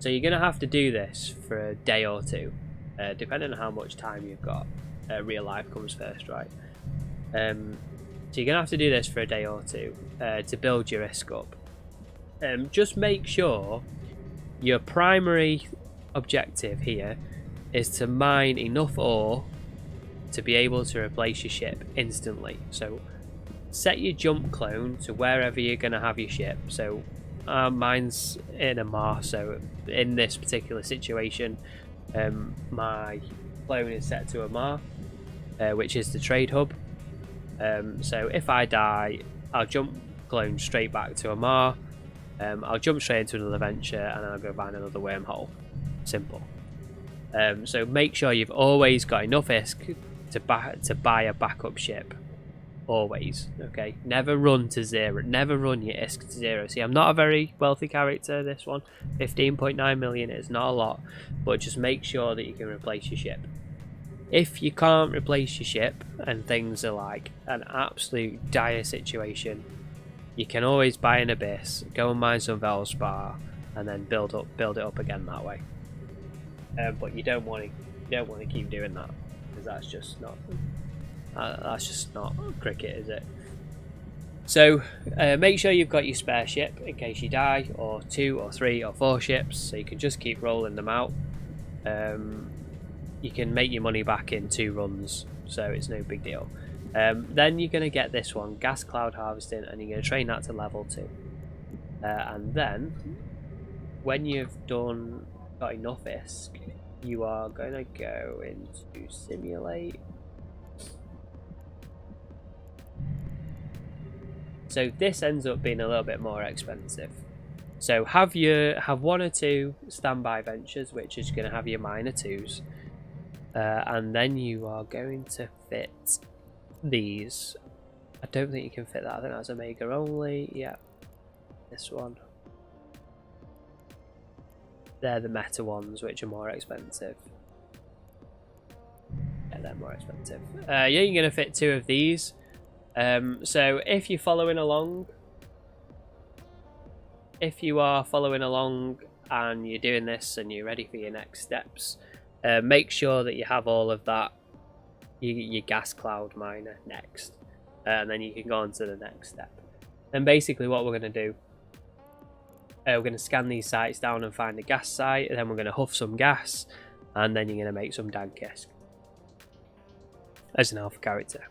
So you're going to have to do this for a day or two, depending on how much time you've got. Real life comes first, right? So you're going to have to do this for a day or two to build your risk up. Just make sure your primary objective here is to mine enough ore to be able to replace your ship instantly. So set your jump clone to wherever you're going to have your ship. So mine's in a Mar, so in this particular situation my clone is set to a Mar, which is the trade hub. So if I die, I'll jump clone straight back to a Mar. I'll jump straight into another venture and then I'll go find another wormhole. Simple. So make sure you've always got enough ISK to buy a backup ship. Always. Okay, never run to zero. Never run your ISK to zero. See, I'm not a very wealthy character, this one. 15.9 million is not a lot, but just make sure that you can replace your ship. If you can't replace your ship and things are like an absolute dire situation, you can always buy an abyss, go and mine some Velspar, and then build it up again that way. But you don't want to keep doing that, because that's just not cricket, is it? So make sure you've got your spare ship in case you die, or 2 or 3 or 4 ships, so you can just keep rolling them out. You can make your money back in 2 runs, so it's no big deal. Then you're going to get this one, gas cloud harvesting, and you're going to train that to level 2. And then when you've got enough ISK, you are going to go into simulate. So this ends up being a little bit more expensive. So have 1 or 2 standby ventures, which is going to have your minor 2s, and then you are going to fit these. I don't think you can fit that. I think that's Omega only. Yeah, this one. They're the meta ones, which are more expensive. Yeah, they're more expensive. Yeah, you're going to fit 2 of these. So if you're following along, if you are following along and you're doing this and you're ready for your next steps, make sure that you have all of that, your gas cloud miner next, and then you can go on to the next step. And basically what we're going to do, we're going to scan these sites down and find a gas site, and then we're going to huff some gas, and then you're going to make some dank ISK as an alpha character.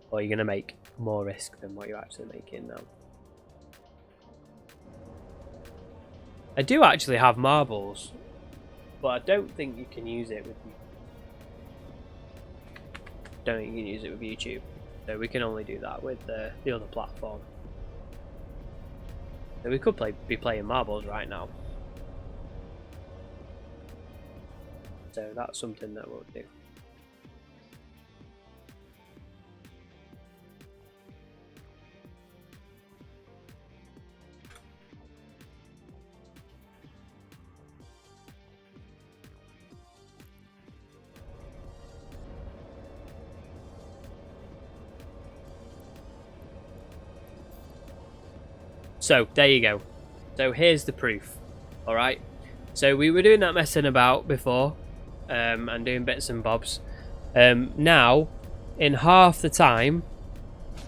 Or you're going to make more ISK than what you're actually making now. I do actually have marbles, but I don't think you can use it with YouTube. So we can only do that with the other platform. So we could be playing marbles right now. So that's something that we'll do. So there you go. So here's the proof. Alright. So we were doing that messing about before, and doing bits and bobs. Now, in half the time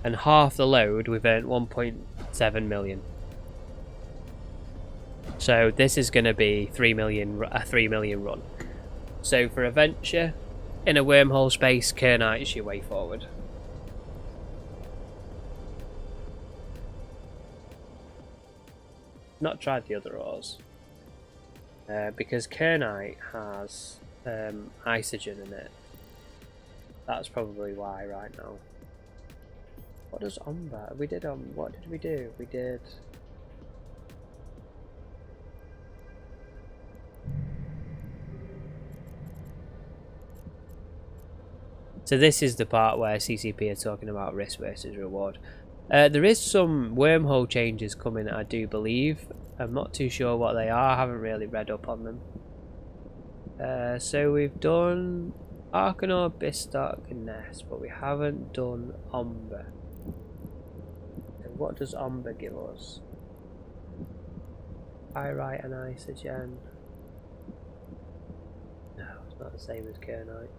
and half the load, we've earned 1.7 million. So this is going to be a 3 million run. So for a venture in a wormhole space, Kernite is your way forward. Not tried the other ores because Kernite has isogen in it. That's probably why right now. What does Omber? What did we do? We did. So this is the part where CCP are talking about risk versus reward. There is some wormhole changes coming, I do believe. I'm not too sure what they are. I haven't really read up on them. So we've done Arcanor, Bistark, and Nest, but we haven't done Omber. So what does Omber give us? Pyrite and isogen. No, it's not the same as kernite.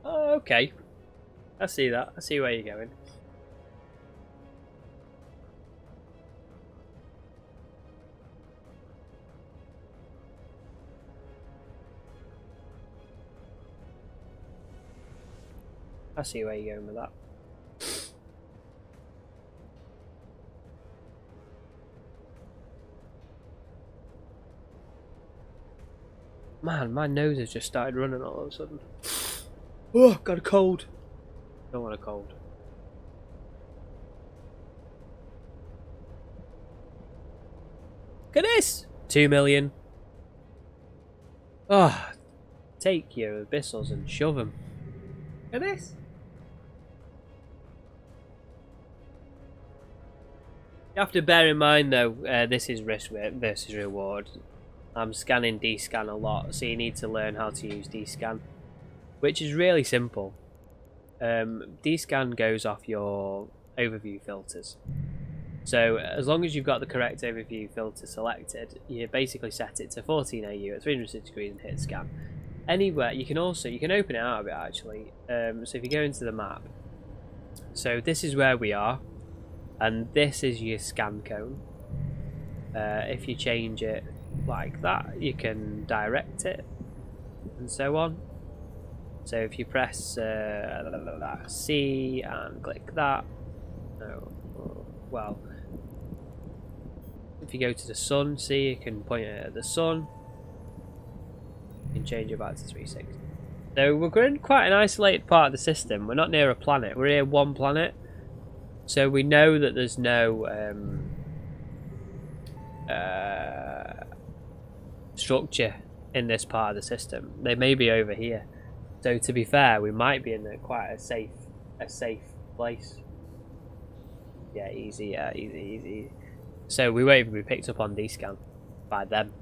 Oh, okay. I see that. I see where you're going. I see where you're going with that. Man, my nose has just started running all of a sudden. Oh, got a cold. Don't want a cold. Look at this! 2 million. Oh, take your abyssals and shove them. Look at this. You have to bear in mind though, this is risk versus reward. I'm scanning D-scan a lot, so you need to learn how to use D-scan, which is really simple. D-scan goes off your overview filters. So as long as you've got the correct overview filter selected, you basically set it to 14 AU at 360 degrees and hit scan. Anywhere you can open it out a bit actually. So if you go into the map, so this is where we are, and this is your scan cone. If you change it like that, you can direct it and so on. So if you press C and click that, well, if you go to the sun, see, you can point it at the sun. You can change it back to 360. So we're in quite an isolated part of the system. We're not near a planet. We're near one planet. So we know that there's no structure in this part of the system. They may be over here. So to be fair, we might be in quite a safe place. Yeah, easy, easy. So we won't even be picked up on D-scan by them.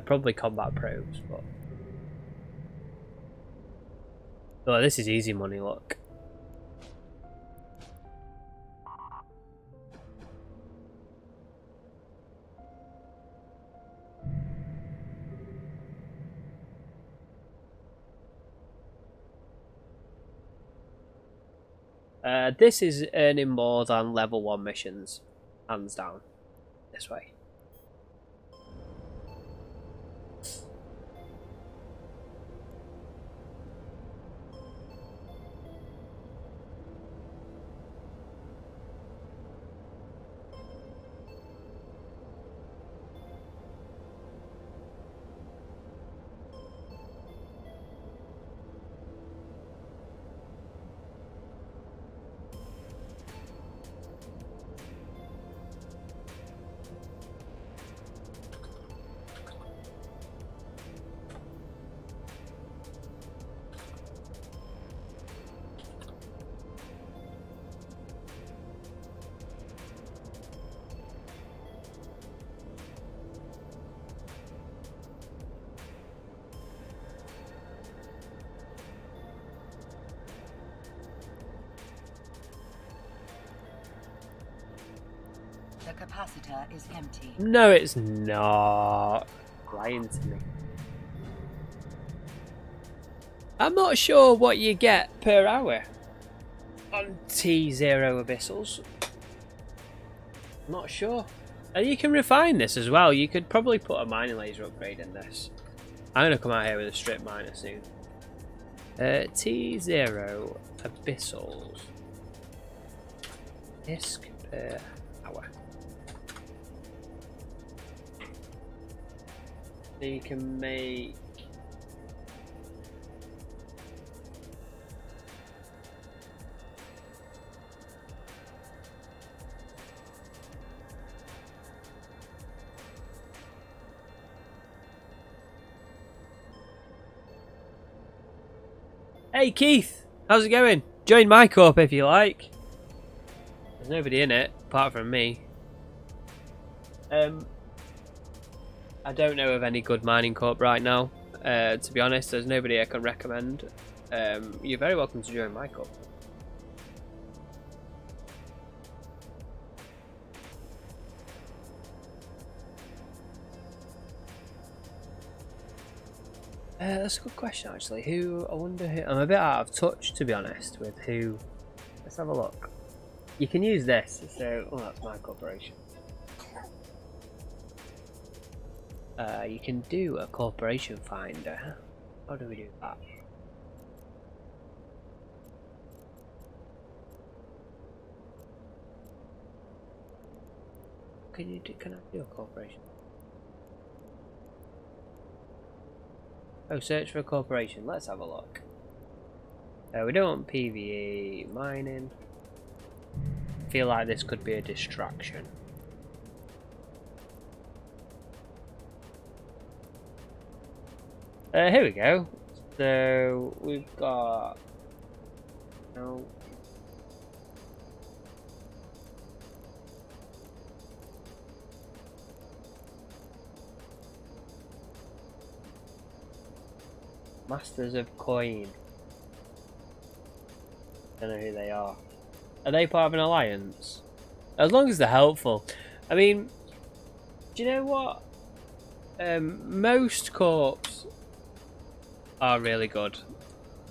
Probably combat probes, but oh, this is easy money. Look. This is earning more than level 1 missions, hands down. This way. The capacitor is empty. No, it's not. Lying to me. I'm not sure what you get per hour on T0 abyssals. Not sure. And you can refine this as well. You could probably put a mining laser upgrade in this. I'm going to come out here with a strip miner soon. T0 abyssals. Disk per hour. So you can make Hey Keith, how's it going? Join my corp if you like. There's nobody in it apart from me. I don't know of any good mining corp right now. To be honest, there's nobody I can recommend. You're very welcome to join my corp. That's a good question, actually. I wonder who... I'm a bit out of touch, to be honest, with who... Let's have a look. You can use this, so... Oh, that's my corporation. You can do a corporation finder. How do we do that? Can I do a corporation? Oh, search for a corporation. Let's have a look. We don't want PvE mining. I feel like this could be a distraction. Here we go. So we've got Masters of Coin. Don't know who they are. Are they part of an alliance? As long as they're helpful. I mean, do you know what? Most corps are really good.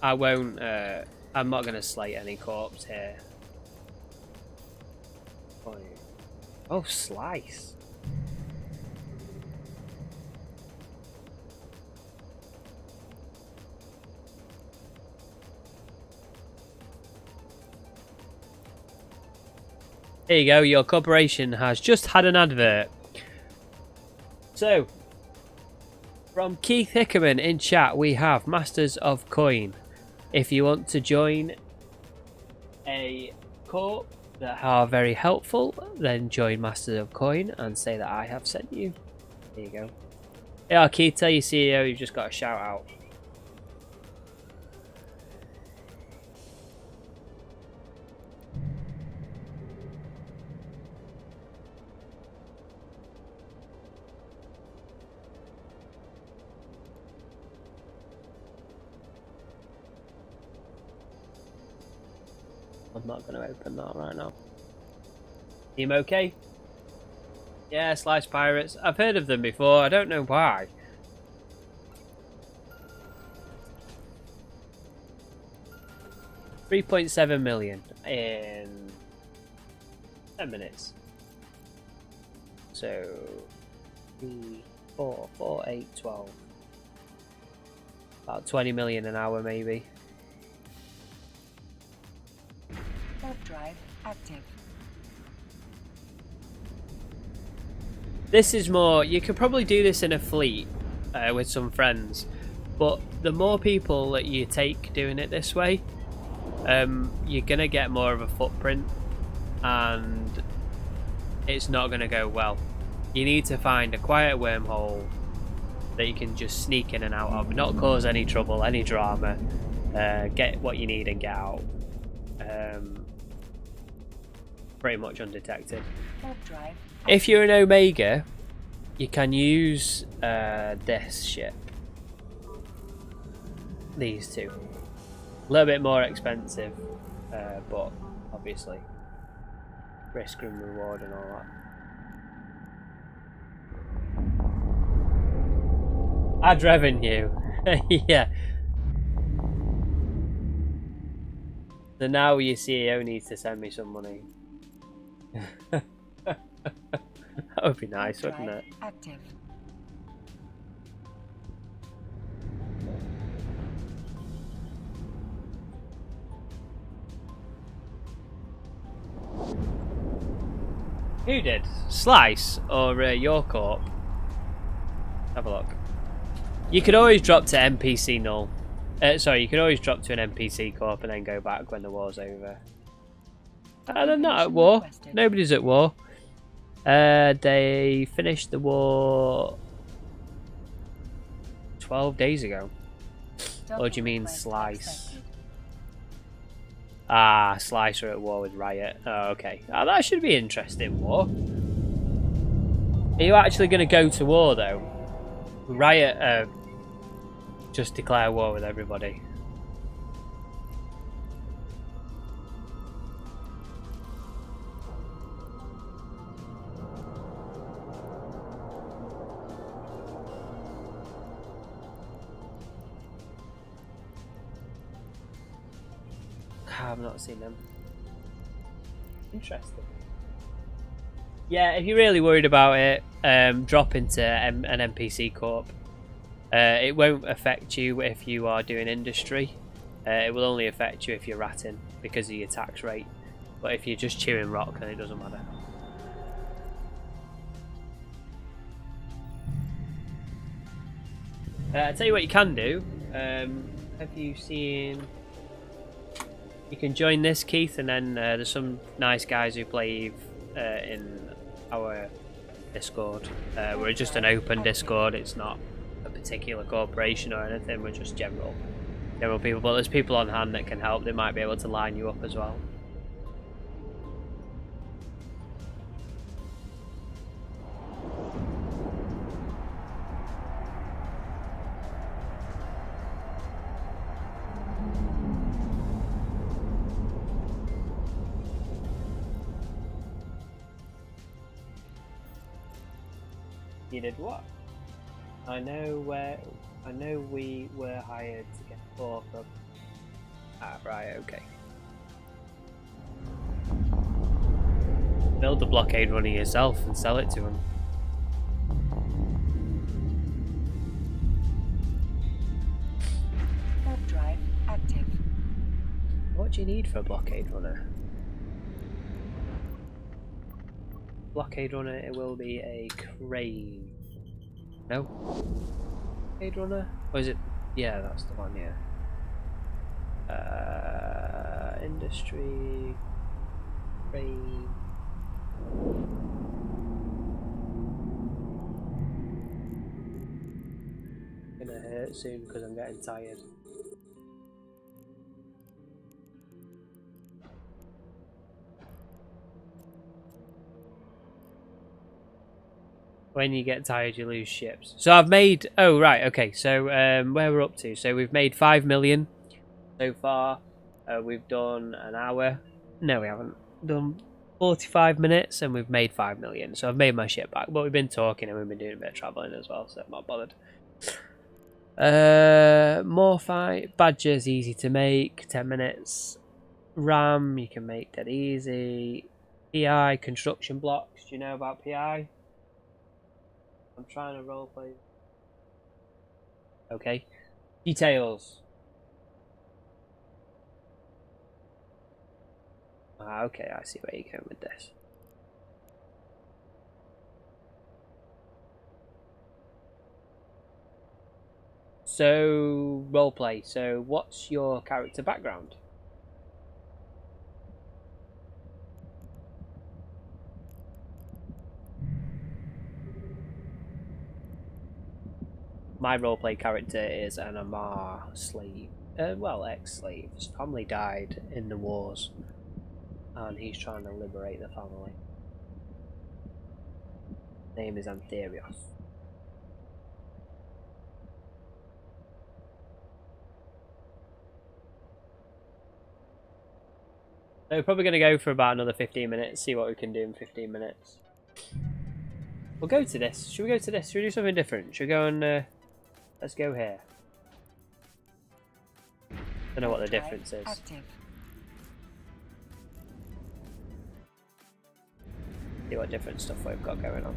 I won't. I'm not going to slate any corps here. Oh, slice. Here you go, your corporation has just had an advert. So, from Keith Hickerman in chat, we have Masters of Coin. If you want to join a corp that are very helpful, then join Masters of Coin and say that I have sent you. There you go. Yeah, Keith, tell your CEO you've just got a shout out. I'm not going to open that right now. Team okay? Yeah, Slice Pirates. I've heard of them before. I don't know why. $3.7 million in 10 minutes. So 3, 4, 4, 8, 12. About 20 million an hour maybe. Drive active. This is more, you could probably do this in a fleet with some friends, but the more people that you take doing it this way, you're gonna get more of a footprint and it's not gonna go well. You need to find a quiet wormhole that you can just sneak in and out of, not cause any trouble, any drama, get what you need and get out. Pretty much undetected. If you're an Omega, you can use this ship. These two. A little bit more expensive, but obviously risk and reward and all that. Add revenue. Yeah. So now your CEO needs to send me some money. That would be nice, wouldn't it? Active. Who did? Slice or your corp? Have a look. You could always drop to NPC null. Sorry, you could always drop to an NPC corp and then go back when the war's over. They're not at war. Nobody's at war. They finished the war 12 days ago. Or do you mean Slice? Ah, Slice are at war with Riot. Oh, okay. Oh, that should be interesting, war. Are you actually going to go to war, though? Riot just declare war with everybody. I've not seen them. Interesting. Yeah, if you're really worried about it, drop into an NPC corp. It won't affect you if you are doing industry. It will only affect you if you're ratting because of your tax rate. But if you're just chewing rock, then it doesn't matter. I'll tell you what you can do. Have you seen... You can join this, Keith, and then there's some nice guys who play in our Discord. We're just an open Discord. It's not a particular corporation or anything. We're just general people. But there's people on hand that can help. They might be able to line you up as well. You did what? I know we were hired to get 4 from... Ah, right, okay. Build the blockade runner yourself and sell it to him. Warp drive active. What do you need for a blockade runner? Blockade runner, it will be a crane. No? Blockade runner? Or is it? Yeah, that's the one, yeah. Industry. Crane. Gonna hurt soon because I'm getting tired. When you get tired, you lose ships. So I've made... Oh, right, okay. So where we're up to. So we've made 5 million so far. We've done an hour. No, we haven't. Done 45 minutes and we've made 5 million. So I've made my ship back. But we've been talking and we've been doing a bit of travelling as well. So I'm not bothered. More fight. Badger's easy to make. 10 minutes. RAM, you can make that easy. PI, construction blocks. Do you know about PI? I'm trying to roleplay. Okay. Details. Ah, okay, I see where you're going with this. So, roleplay. So, what's your character background? My roleplay character is an Amar slave. Well, ex-slave. His family died in the wars. And he's trying to liberate the family. His name is Antherios. So we're probably going to go for about another 15 minutes, see what we can do in 15 minutes. We'll go to this. Should we go to this? Should we do something different? Should we go and... let's go here. Don't know what the difference is. Active. See what different stuff we've got going on.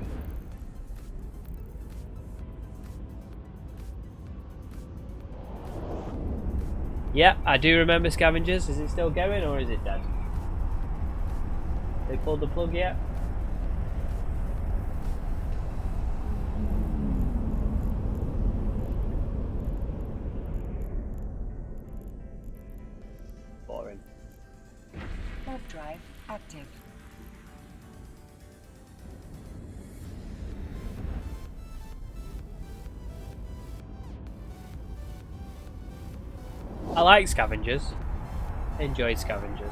Yeah, I do remember Scavengers. Is it still going or is it dead? They pulled the plug yet? Boring. Warp drive active. I like Scavengers. Enjoy Scavengers.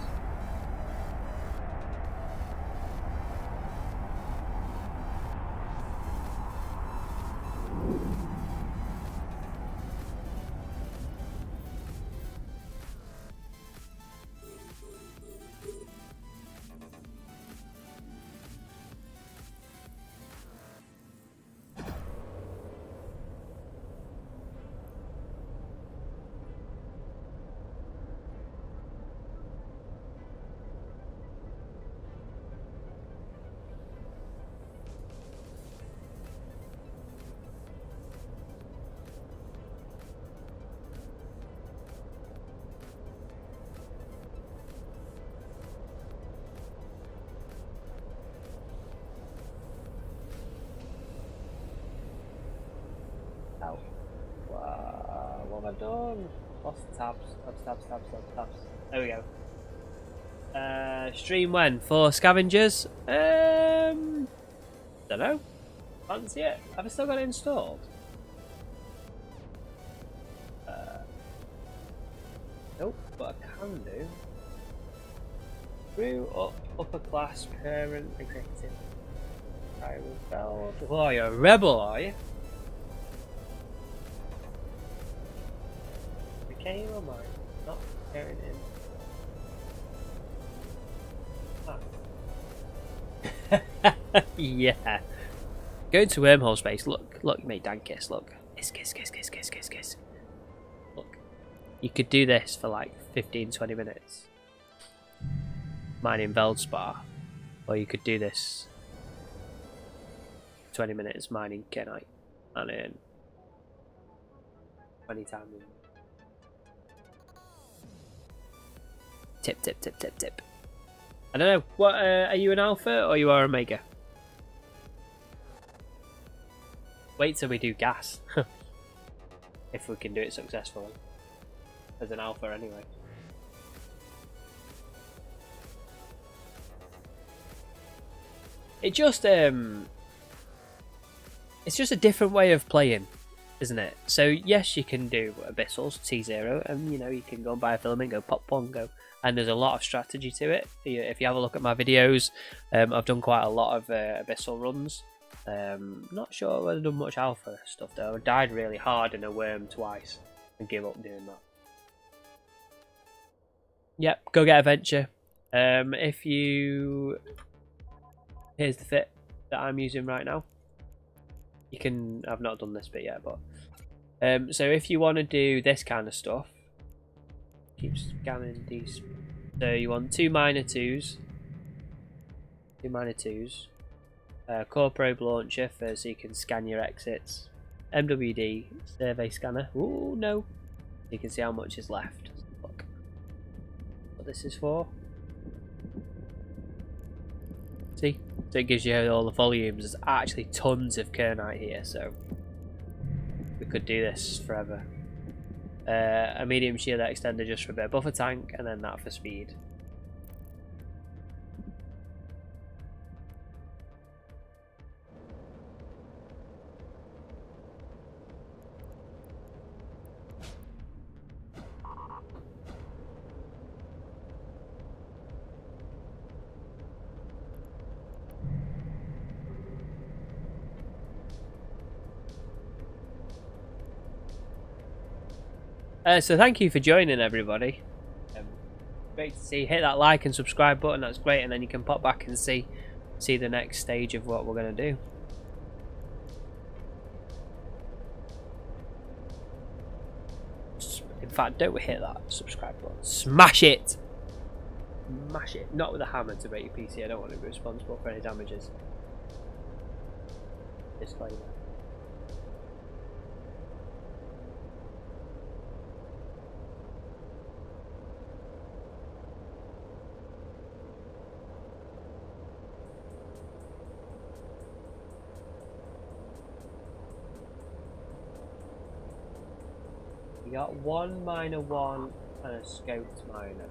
I done? Lost the tabs. Tabs. There we go. Stream when? For scavengers? Don't know. Fancy it. Have I still got it installed? Nope, but I can do. Through up, upper class, parent, executive. I rebelled. Oh, you're a rebel, are you? Became or mine? Not carrying in. Ah. Yeah. Go into wormhole space. Look, you made Dan kiss. Look. Kiss. Look. You could do this for like 15-20 minutes. Mining Veldspar. Or you could do this 20 minutes mining Kenite. And then 20 times. Tip. I don't know. What are you an alpha or you are omega? Wait till we do gas. If we can do it successfully. As an alpha anyway. It's just a different way of playing, isn't it? So yes, you can do Abyssals, T0, and you know you can go and buy a filament, go pop one, go, and there's a lot of strategy to it. If you have a look at my videos, I've done quite a lot of Abyssal runs. Not sure whether I've done much alpha stuff though. I died really hard in a worm twice and gave up doing that. Yep, go get a venture. If you... Here's the fit that I'm using right now. You can... I've not done this bit yet, but... so if you want to do this kind of stuff... Keep scanning these... So you want 2 minor 2s. 2 minor 2s. Core probe launcher so you can scan your exits. MWD survey scanner. Ooh, no. You can see how much is left. Look. What this is for. See? So it gives you all the volumes. There's actually tons of Kernite here, so we could do this forever. A medium shield extender just for a bit of buffer tank, and then that for speed. So thank you for joining, everybody. Great to see. Hit that like and subscribe button. That's great, and then you can pop back and see the next stage of what we're going to do. In fact, don't hit that subscribe button. Smash it. Smash it. Not with a hammer to break your PC. I don't want to be responsible for any damages. Disclaimer. We got 1 minor 1 and a scoped minor.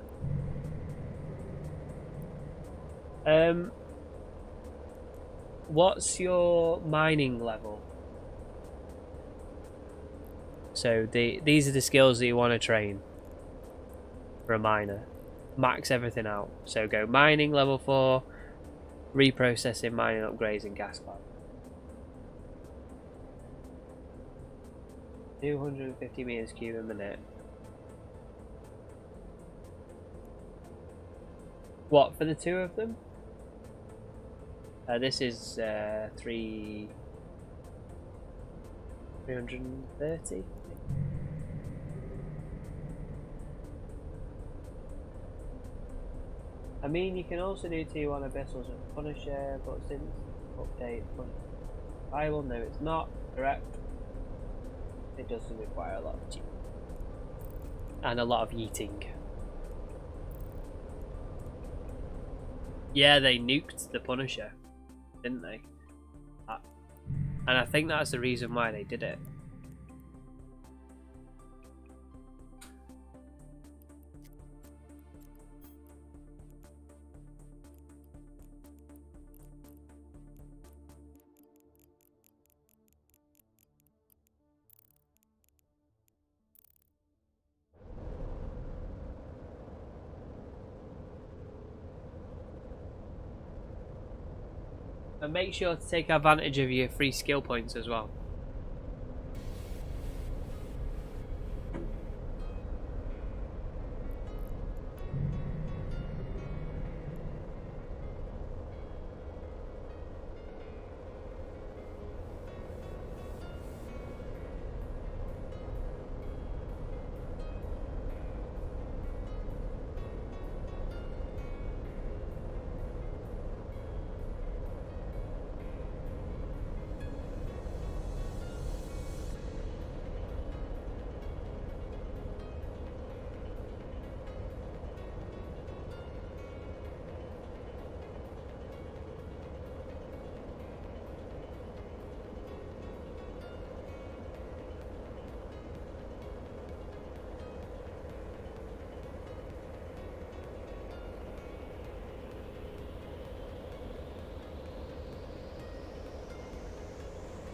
What's your mining level? So these are the skills that you want to train for a miner. Max everything out. So go mining level 4, reprocessing, mining upgrades, and gas lab. 250 meters cube a minute. What, for the 2 of them? This is 330. I mean, you can also do T1 Abyssals with Punisher, but since update Bible, no, it's not correct. It doesn't require a lot of cheating and a lot of yeeting. Yeah, they nuked the Punisher, didn't they? And I think that's the reason why they did it. And make sure to take advantage of your free skill points as well.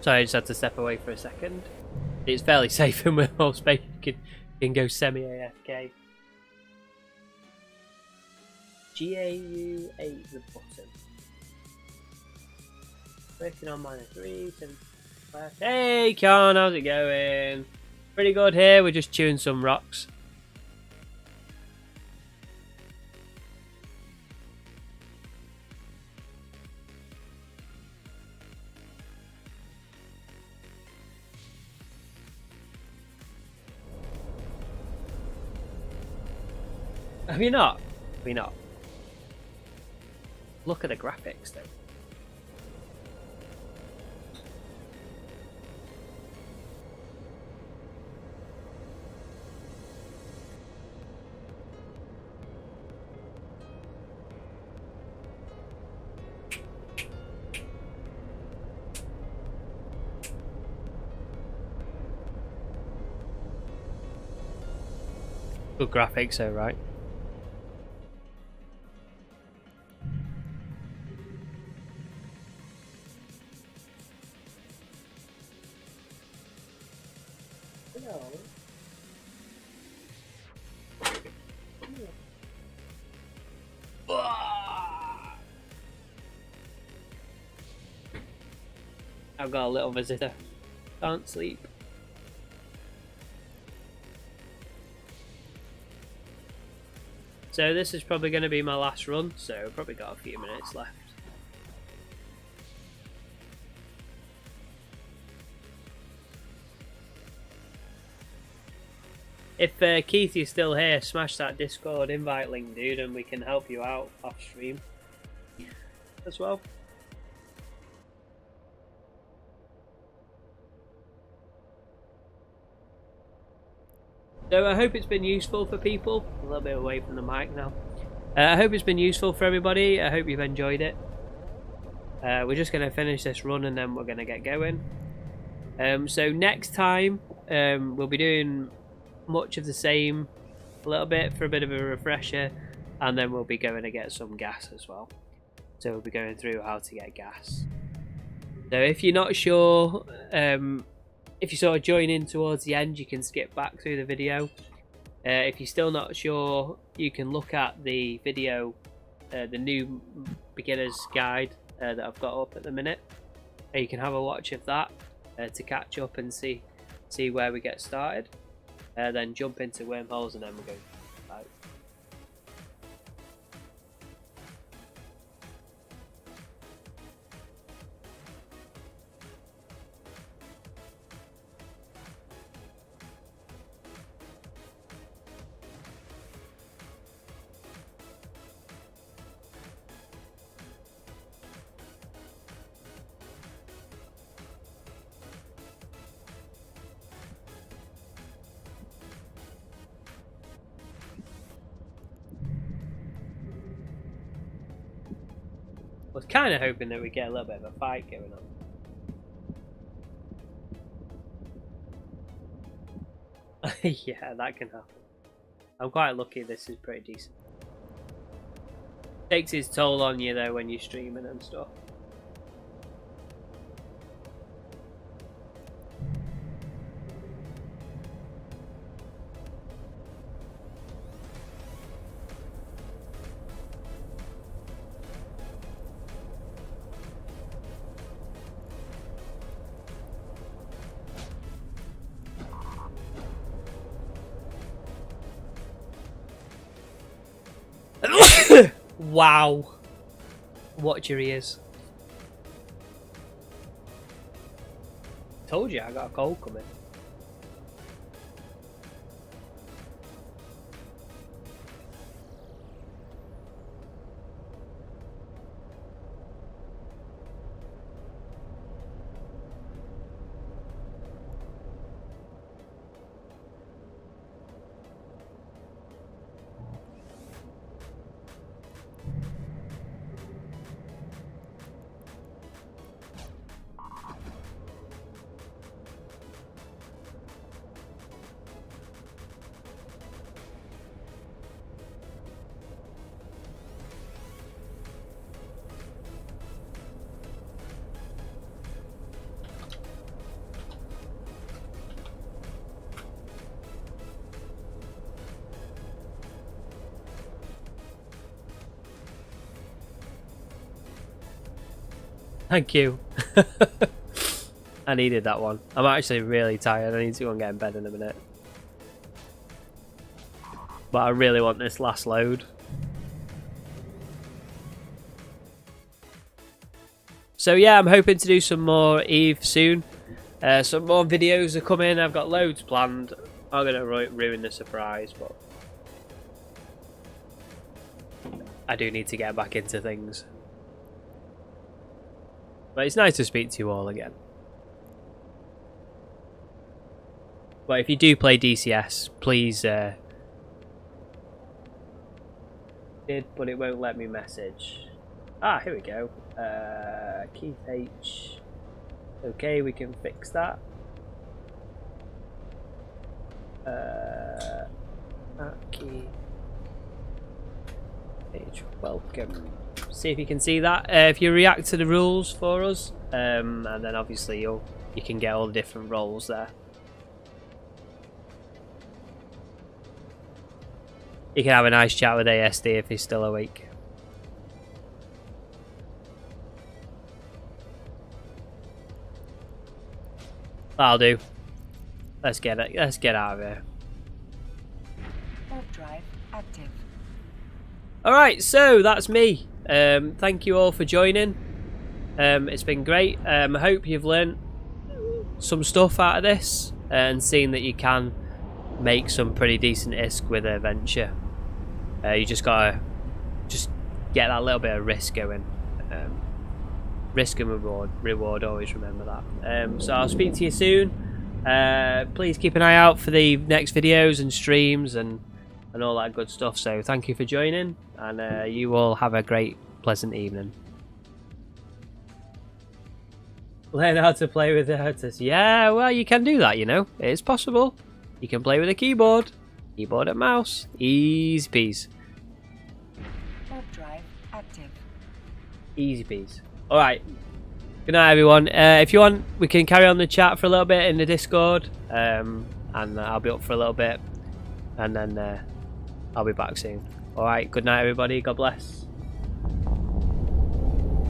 Sorry, I just had to step away for a second. It's fairly safe in with more space. You can go semi-AFK. GAU8 the button. Working on -3. Hey, Con, how's it going? Pretty good here. We're just chewing some rocks. Have you not? Have you not? Look at the graphics, though. Good graphics, though, right? I've got a little visitor. Can't sleep. So this is probably going to be my last run, so I've probably got a few minutes left. If Keith, you're still here, smash that Discord invite link, dude, and we can help you out off stream as well. So I hope it's been useful for people. A little bit away from the mic now. I hope it's been useful for everybody. I hope you've enjoyed it. We're just going to finish this run and then we're going to get going. So next time we'll be doing much of the same, a little bit for a bit of a refresher, and then we'll be going to get some gas as well. So we'll be going through how to get gas. So if you're not sure, if you sort of join in towards the end, you can skip back through the video. If you're still not sure, you can look at the video, the new beginner's guide that I've got up at the minute. You can have a watch of that to catch up and see where we get started. Then jump into wormholes and then we're going out. Was kind of hoping that we get a little bit of a fight going on. Yeah, that can happen. I'm quite lucky this is pretty decent. Takes its toll on you though when you're streaming and stuff. Wow. Watch your ears. Told you I got a cold coming. Thank you. I needed that one. I'm actually really tired. I need to go and get in bed in a minute. But I really want this last load. So yeah, I'm hoping to do some more Eve soon. Some more videos are coming. I've got loads planned. I'm going to ruin the surprise, but I do need to get back into things. But it's nice to speak to you all again. But if you do play DCS, please... did, but it won't let me message. Ah, here we go. Keith H. Okay, we can fix that. Keith H. Welcome. See if you can see that. If you react to the rules for us, and then obviously you can get all the different roles there. You can have a nice chat with ASD if he's still awake. That'll do. Let's get it. Let's get out of here. Warp drive active. All right, so that's me. Thank you all for joining. It's been great. I hope you've learnt some stuff out of this and seen that you can make some pretty decent ISK with a venture. You just gotta get that little bit of risk going. Risk and reward, always remember that. So I'll speak to you soon. Please keep an eye out for the next videos and streams and all that good stuff. So thank you for joining, and you all have a great, pleasant evening. Learn how to play with the headset. Yeah, well, you can do that, you know. It's possible. You can play with a keyboard and mouse. Easy peas. Warp drive active. Easy peas. Alright. Good night, everyone. If you want, we can carry on the chat for a little bit in the Discord. And I'll be up for a little bit. And then I'll be back soon. Alright, good night, everybody. God bless.